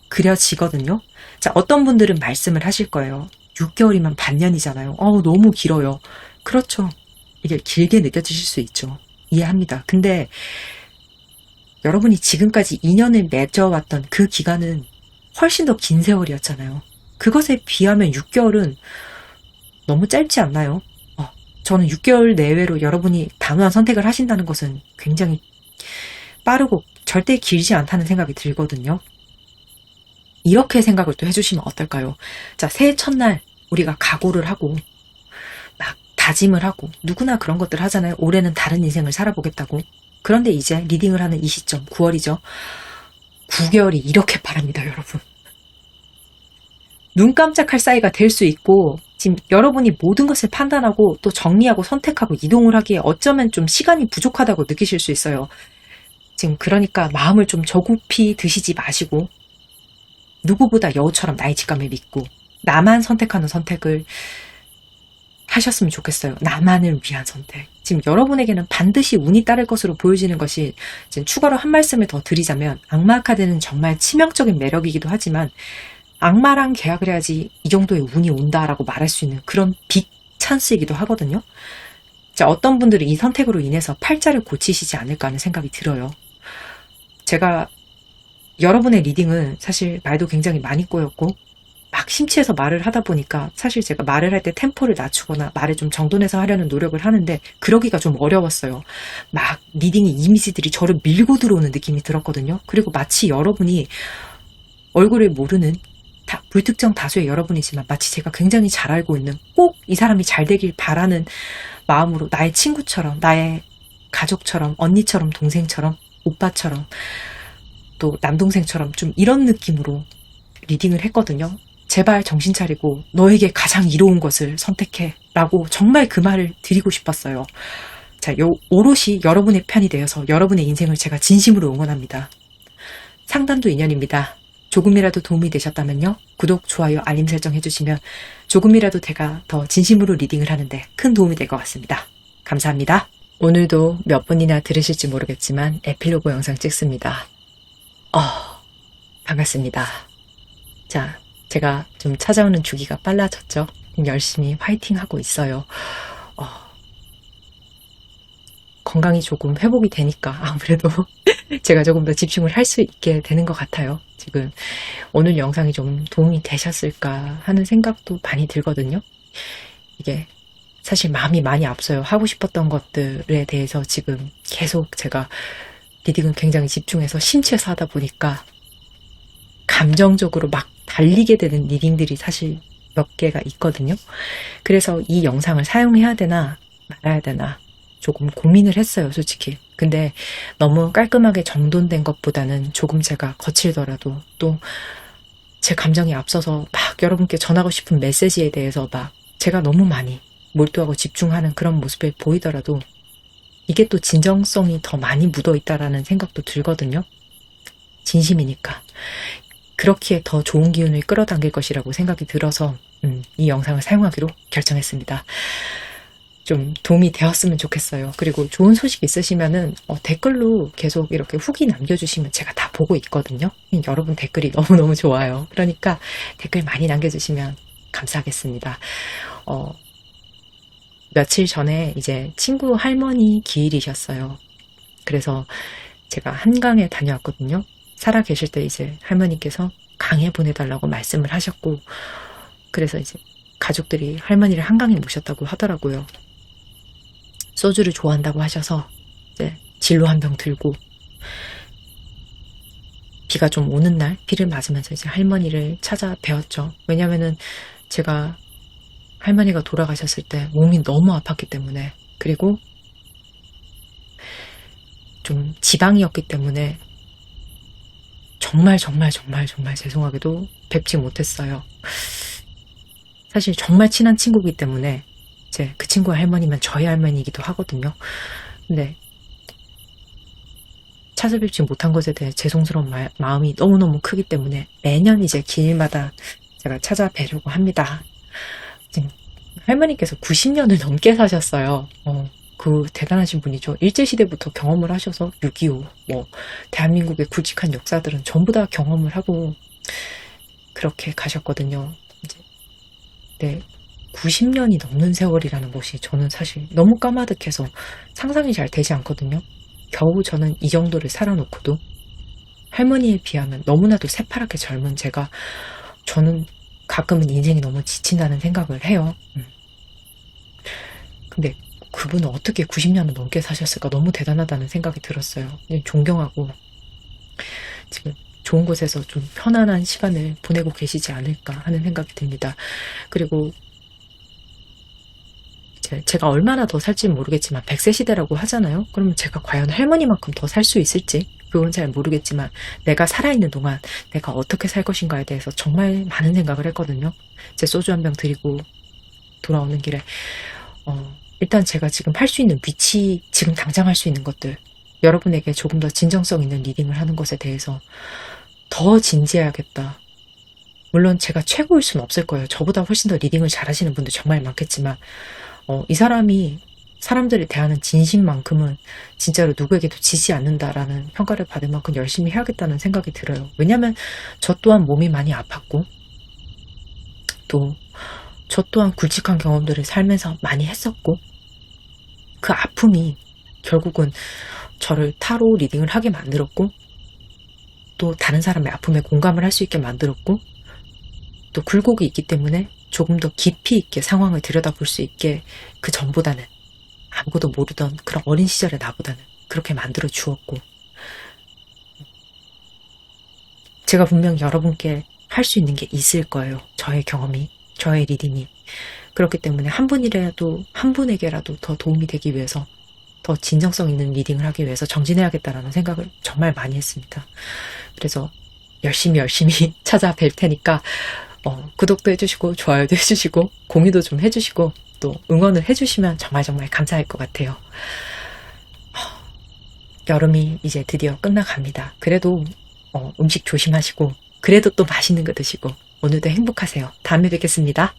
그려지거든요. 자, 어떤 분들은 말씀을 하실 거예요. 6개월이면 반년이잖아요. 너무 길어요. 그렇죠. 이게 길게 느껴지실 수 있죠. 이해합니다. 근데 여러분이 지금까지 인연을 맺어왔던 그 기간은 훨씬 더 긴 세월이었잖아요. 그것에 비하면 6개월은 너무 짧지 않나요? 저는 6개월 내외로 여러분이 단호한 선택을 하신다는 것은 굉장히 빠르고 절대 길지 않다는 생각이 들거든요. 이렇게 생각을 또 해주시면 어떨까요? 자, 새해 첫날 우리가 각오를 하고 막 다짐을 하고 누구나 그런 것들 하잖아요. 올해는 다른 인생을 살아보겠다고. 그런데 이제 리딩을 하는 이 시점 9월이죠. 9개월이 이렇게 바랍니다, 여러분. 눈 깜짝할 사이가 될 수 있고 지금 여러분이 모든 것을 판단하고 또 정리하고 선택하고 이동을 하기에 어쩌면 좀 시간이 부족하다고 느끼실 수 있어요. 지금 그러니까 마음을 좀 조급히 드시지 마시고 누구보다 여우처럼 나의 직감을 믿고 나만 선택하는 선택을 하셨으면 좋겠어요. 나만을 위한 선택. 지금 여러분에게는 반드시 운이 따를 것으로 보여지는 것이, 지금 추가로 한 말씀을 더 드리자면 악마 카드는 정말 치명적인 매력이기도 하지만 악마랑 계약을 해야지 이 정도의 운이 온다라고 말할 수 있는 그런 빅 찬스이기도 하거든요. 자, 어떤 분들은 이 선택으로 인해서 팔자를 고치시지 않을까 하는 생각이 들어요. 제가 여러분의 리딩은 사실 말도 굉장히 많이 꼬였고 막 심취해서 말을 하다 보니까 사실 제가 말을 할 때 템포를 낮추거나 말을 좀 정돈해서 하려는 노력을 하는데 그러기가 좀 어려웠어요. 막 리딩의 이미지들이 저를 밀고 들어오는 느낌이 들었거든요. 그리고 마치 여러분이 얼굴을 모르는 불특정 다수의 여러분이지만 마치 제가 굉장히 잘 알고 있는, 꼭 이 사람이 잘 되길 바라는 마음으로 나의 친구처럼, 나의 가족처럼, 언니처럼, 동생처럼, 오빠처럼, 또 남동생처럼 좀 이런 느낌으로 리딩을 했거든요. 제발 정신 차리고 너에게 가장 이로운 것을 선택해 라고 정말 그 말을 드리고 싶었어요. 자, 오롯이 여러분의 편이 되어서 여러분의 인생을 제가 진심으로 응원합니다. 상담도 인연입니다. 조금이라도 도움이 되셨다면요, 구독, 좋아요, 알림 설정 해주시면 조금이라도 제가 더 진심으로 리딩을 하는데 큰 도움이 될 것 같습니다. 감사합니다. 오늘도 몇 분이나 들으실지 모르겠지만 에필로그 영상 찍습니다. 어, 반갑습니다. 자, 제가 좀 찾아오는 주기가 빨라졌죠? 열심히 화이팅 하고 있어요. 어, 건강이 조금 회복이 되니까 아무래도 제가 조금 더 집중을 할 수 있게 되는 것 같아요. 지금 오늘 영상이 좀 도움이 되셨을까 하는 생각도 많이 들거든요. 이게 사실 마음이 많이 앞서요. 하고 싶었던 것들에 대해서 지금 계속 제가 리딩을 굉장히 집중해서 심취해서 하다 보니까 감정적으로 막 달리게 되는 리딩들이 사실 몇 개가 있거든요. 그래서 이 영상을 사용해야 되나 말아야 되나 조금 고민을 했어요, 솔직히. 근데 너무 깔끔하게 정돈된 것보다는 조금 제가 거칠더라도 또 제 감정이 앞서서 막 여러분께 전하고 싶은 메시지에 대해서 막 제가 너무 많이 몰두하고 집중하는 그런 모습을 보이더라도 이게 또 진정성이 더 많이 묻어 있다라는 생각도 들거든요. 진심이니까. 그렇기에 더 좋은 기운을 끌어당길 것이라고 생각이 들어서 이 영상을 사용하기로 결정했습니다. 좀 도움이 되었으면 좋겠어요. 그리고 좋은 소식 있으시면은 댓글로 계속 이렇게 후기 남겨주시면 제가 다 보고 있거든요. 여러분 댓글이 너무너무 좋아요. 그러니까 댓글 많이 남겨주시면 감사하겠습니다. 며칠 전에 이제 친구 할머니 기일이셨어요. 그래서 제가 한강에 다녀왔거든요. 살아 계실 때 이제 할머니께서 강에 보내달라고 말씀을 하셨고, 그래서 이제 가족들이 할머니를 한강에 모셨다고 하더라고요. 소주를 좋아한다고 하셔서 이제 진로 한 병 들고 비가 좀 오는 날 비를 맞으면서 이제 할머니를 찾아뵈었죠. 왜냐면은 제가 할머니가 돌아가셨을 때 몸이 너무 아팠기 때문에, 그리고 좀 지방이었기 때문에 정말 죄송하게도 뵙지 못했어요. 사실 정말 친한 친구이기 때문에 이제 그 친구의 할머니면 저희 할머니이기도 하거든요. 근데 찾아뵙지 못한 것에 대해 죄송스러운 마음이 너무너무 크기 때문에 매년 이제 기일마다 제가 찾아뵈려고 합니다. 지금 할머니께서 90년을 넘게 사셨어요. 그 대단하신 분이죠. 일제시대부터 경험을 하셔서 6.25, 대한민국의 굵직한 역사들은 전부 다 경험을 하고 그렇게 가셨거든요. 이제, 네, 90년이 넘는 세월이라는 것이 저는 사실 너무 까마득해서 상상이 잘 되지 않거든요. 겨우 저는 이 정도를 살아놓고도 할머니에 비하면 너무나도 새파랗게 젊은 저는 가끔은 인생이 너무 지친다는 생각을 해요. 근데 그분은 어떻게 90년을 넘게 사셨을까 너무 대단하다는 생각이 들었어요. 존경하고 지금 좋은 곳에서 좀 편안한 시간을 보내고 계시지 않을까 하는 생각이 듭니다. 그리고 제가 얼마나 더 살지는 모르겠지만 100세 시대라고 하잖아요. 그러면 제가 과연 할머니만큼 더 살 수 있을지 그건 잘 모르겠지만 내가 살아있는 동안 내가 어떻게 살 것인가에 대해서 정말 많은 생각을 했거든요. 제 소주 한 병 드리고 돌아오는 길에 일단 제가 지금 할 수 있는 위치, 지금 당장 할 수 있는 것들, 여러분에게 조금 더 진정성 있는 리딩을 하는 것에 대해서 더 진지해야겠다. 물론 제가 최고일 수는 없을 거예요. 저보다 훨씬 더 리딩을 잘하시는 분들 정말 많겠지만 이 사람이 사람들을 대하는 진심만큼은 진짜로 누구에게도 지지 않는다라는 평가를 받을 만큼 열심히 해야겠다는 생각이 들어요. 왜냐하면 저 또한 몸이 많이 아팠고 또 저 또한 굵직한 경험들을 살면서 많이 했었고 그 아픔이 결국은 저를 타로 리딩을 하게 만들었고 또 다른 사람의 아픔에 공감을 할 수 있게 만들었고 또 굴곡이 있기 때문에 조금 더 깊이 있게 상황을 들여다볼 수 있게 그 전보다는 아무것도 모르던 그런 어린 시절의 나보다는 그렇게 만들어 주었고 제가 분명 여러분께 할 수 있는 게 있을 거예요. 저의 경험이, 저의 리딩이. 그렇기 때문에 한 분에게라도 더 도움이 되기 위해서 더 진정성 있는 리딩을 하기 위해서 정진해야겠다라는 생각을 정말 많이 했습니다. 그래서 열심히 찾아뵐 테니까 구독도 해주시고 좋아요도 해주시고 공유도 좀 해주시고 또 응원을 해주시면 정말 감사할 것 같아요. 여름이 이제 드디어 끝나갑니다. 그래도 음식 조심하시고 그래도 또 맛있는 거 드시고 오늘도 행복하세요. 다음에 뵙겠습니다.